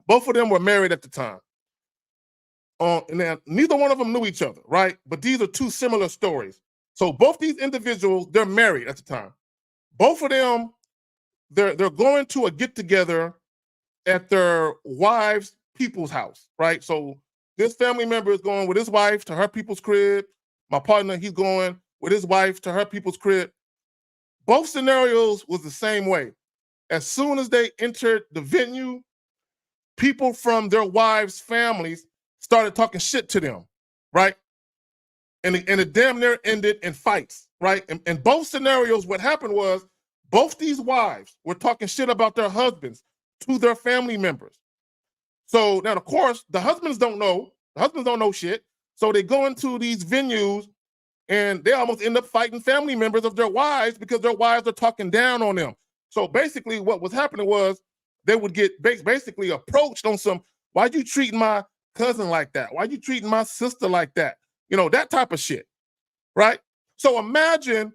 Both of them were married at the time. And then neither one of them knew each other, right? But these are two similar stories. So both these individuals, they're married at the time. Both of them, they're going to a get-together at their wives' people's house, right? So this family member is going with his wife to her people's crib. My partner, he's going with his wife to her people's crib. Both scenarios was the same way. As soon as they entered the venue, people from their wives' families started talking shit to them, right? And it damn near ended in fights, right? In both scenarios, what happened was both these wives were talking shit about their husbands to their family members. So now, of course, the husbands don't know. The husbands don't know shit. So they go into these venues and they almost end up fighting family members of their wives because their wives are talking down on them. So basically what was happening was they would get basically approached on some, why you treating my cousin like that? Why you treating my sister like that? You know, that type of shit, right? So imagine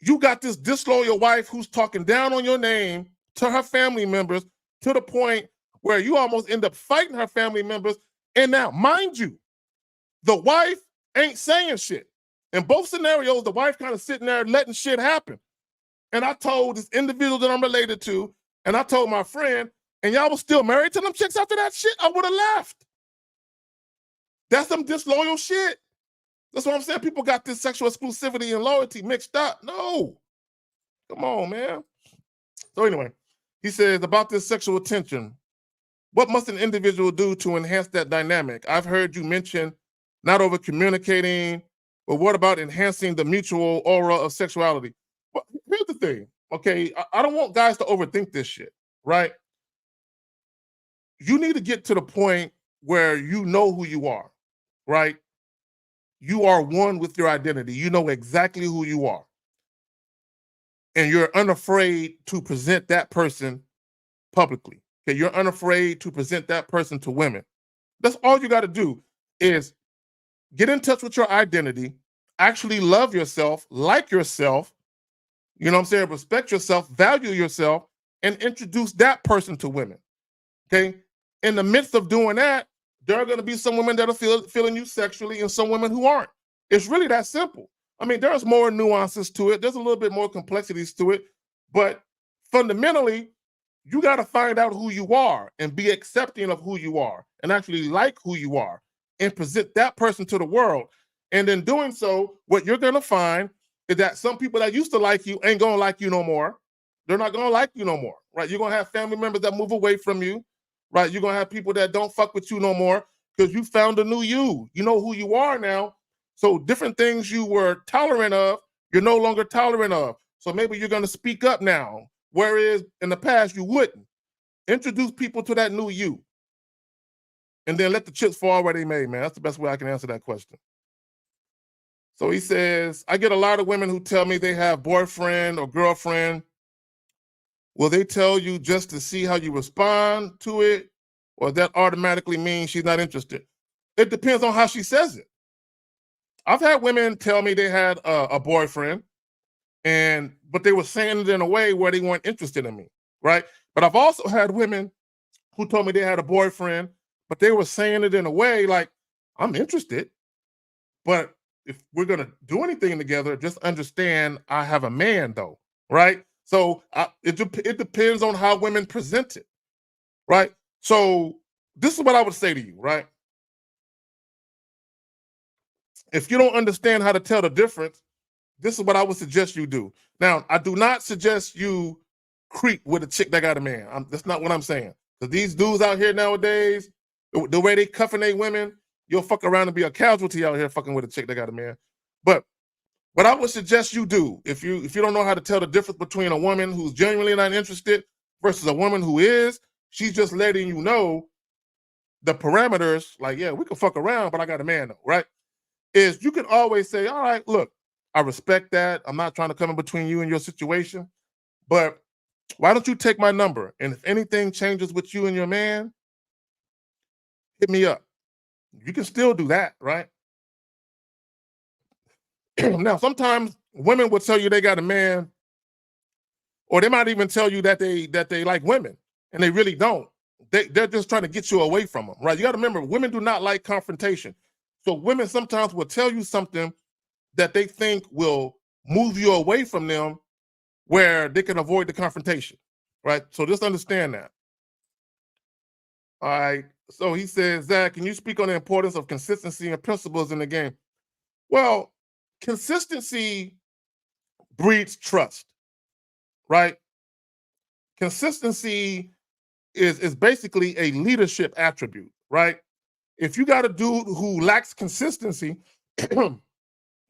you got this disloyal wife who's talking down on your name to her family members to the point where you almost end up fighting her family members. And now, mind you, the wife ain't saying shit. In both scenarios, the wife kind of sitting there letting shit happen. And I told this individual that I'm related to, and I told my friend, and y'all was still married to them chicks after that shit, I would have left. That's some disloyal shit. That's what I'm saying. People got this sexual exclusivity and loyalty mixed up. No. Come on, man. So anyway, he says about this sexual attention, what must an individual do to enhance that dynamic? I've heard you mention not over communicating, but what about enhancing the mutual aura of sexuality? Well, here's the thing, okay? I don't want guys to overthink this shit, right? You need to get to the point where you know who you are, right? You are one with your identity. You know exactly who you are. And you're unafraid to present that person publicly. Okay, you're unafraid to present that person to women. That's all you got to do is get in touch with your identity, actually love yourself, like yourself, you know what I'm saying, respect yourself, value yourself, and introduce that person to women. Okay? In the midst of doing that, there are going to be some women that are feeling you sexually and some women who aren't. It's really that simple. I mean, there's more nuances to it. There's a little bit more complexities to it. But fundamentally, you got to find out who you are and be accepting of who you are and actually like who you are and present that person to the world. And in doing so, what you're going to find is that some people that used to like you ain't going to like you no more. They're not going to like you no more, right? You're going to have family members that move away from you, right? You're going to have people that don't fuck with you no more because you found a new you. You know who you are now. So different things you were tolerant of, you're no longer tolerant of. So maybe you're going to speak up now, whereas in the past you wouldn't. Introduce people to that new you. And then let the chips fall where they may, man. That's the best way I can answer that question. So he says, I get a lot of women who tell me they have boyfriend or girlfriend. Will they tell you just to see how you respond to it? Or that automatically means she's not interested? It depends on how she says it. I've had women tell me they had a boyfriend, but they were saying it in a way where they weren't interested in me, right? But I've also had women who told me they had a boyfriend, but they were saying it in a way like, I'm interested, but if we're going to do anything together, just understand I have a man though, right? So it depends on how women present it, right? So this is what I would say to you, right? If you don't understand how to tell the difference, this is what I would suggest you do. Now, I do not suggest you creep with a chick that got a man. That's not what I'm saying. Because these dudes out here nowadays, the way they cuffing they women, you'll fuck around and be a casualty out here fucking with a chick that got a man. But what I would suggest you do, if you don't know how to tell the difference between a woman who's genuinely not interested versus a woman who is, she's just letting you know the parameters, like, yeah, we can fuck around, but I got a man though, right? Is you can always say, all right, look, I respect that. I'm not trying to come in between you and your situation, but why don't you take my number? And if anything changes with you and your man, hit me up. You can still do that, right? Now, sometimes women will tell you they got a man, or they might even tell you that they like women, and they really don't. They're just trying to get you away from them, right? You got to remember, women do not like confrontation. So women sometimes will tell you something that they think will move you away from them where they can avoid the confrontation, right? So just understand that. All right. So he says, Zach, can you speak on the importance of consistency and principles in the game? Well, consistency breeds trust, right? Consistency is basically a leadership attribute, right? If you got a dude who lacks consistency,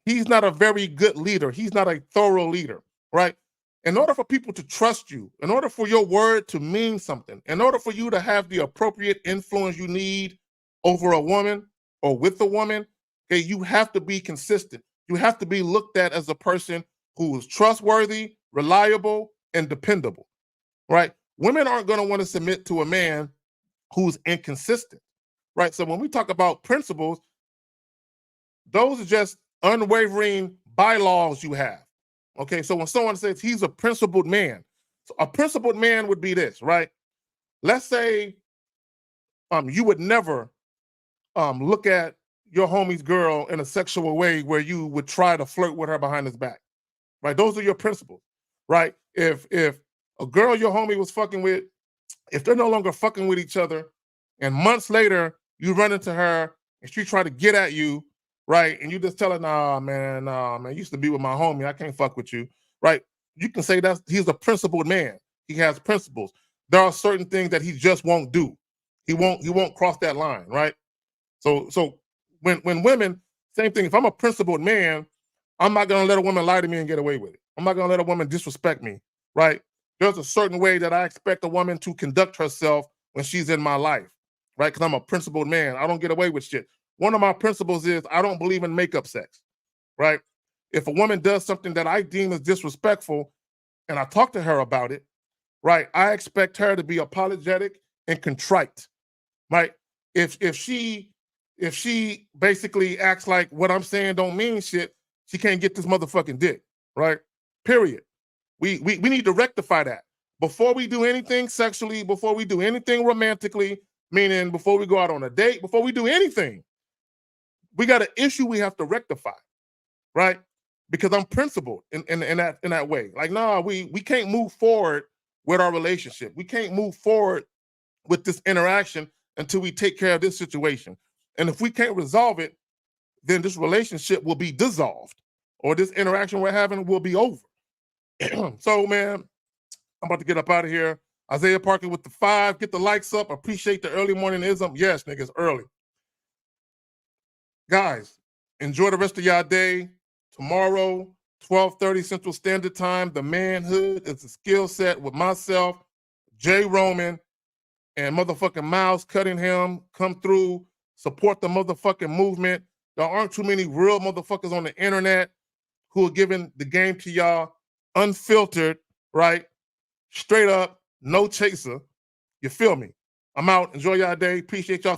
he's not a very good leader. He's not a thorough leader, right? In order for people to trust you, in order for your word to mean something, in order for you to have the appropriate influence you need over a woman or with a woman, okay, you have to be consistent. You have to be looked at as a person who is trustworthy, reliable, and dependable, right? Women aren't going to want to submit to a man who's inconsistent, right? So when we talk about principles, those are just unwavering bylaws you have. Okay, so when someone says he's a principled man, so a principled man would be this, right? Let's say you would never look at your homie's girl in a sexual way where you would try to flirt with her behind his back, right? Those are your principles, right? If a girl your homie was fucking with, if they're no longer fucking with each other, and months later you run into her and she try to get at you, right? And you just tell her, nah, man, I used to be with my homie. I can't fuck with you, right? You can say that he's a principled man. He has principles. There are certain things that he just won't do. He won't cross that line, right? So when women, same thing. If I'm a principled man, I'm not gonna let a woman lie to me and get away with it. I'm not gonna let a woman disrespect me, right? There's a certain way that I expect a woman to conduct herself when she's in my life, right? Because I'm a principled man. I don't get away with shit. One of my principles is I don't believe in makeup sex, right? If a woman does something that I deem as disrespectful and I talk to her about it, right, I expect her to be apologetic and contrite, right? If she basically acts like what I'm saying don't mean shit, she can't get this motherfucking dick, right? Period. We need to rectify that before we do anything sexually, before we do anything romantically, meaning before we go out on a date, before we do anything. We got an issue we have to rectify, right? Because I'm principled in that way. Like, nah, we can't move forward with our relationship. We can't move forward with this interaction until we take care of this situation. And if we can't resolve it, then this relationship will be dissolved, or this interaction we're having will be over. So, man, I'm about to get up out of here. Isaiah Parker with the 5. Get the likes up. Appreciate the early morning ism. Yes, niggas, early. Guys, enjoy the rest of y'all day. Tomorrow, 12:30 Central Standard Time, the Manhood is a skill set with myself, Jay Roman, and motherfucking Miles Cunningham. Come through, support the motherfucking movement. There aren't too many real motherfuckers on the internet who are giving the game to y'all unfiltered, right? Straight up, no chaser. You feel me? I'm out. Enjoy y'all day. Appreciate y'all for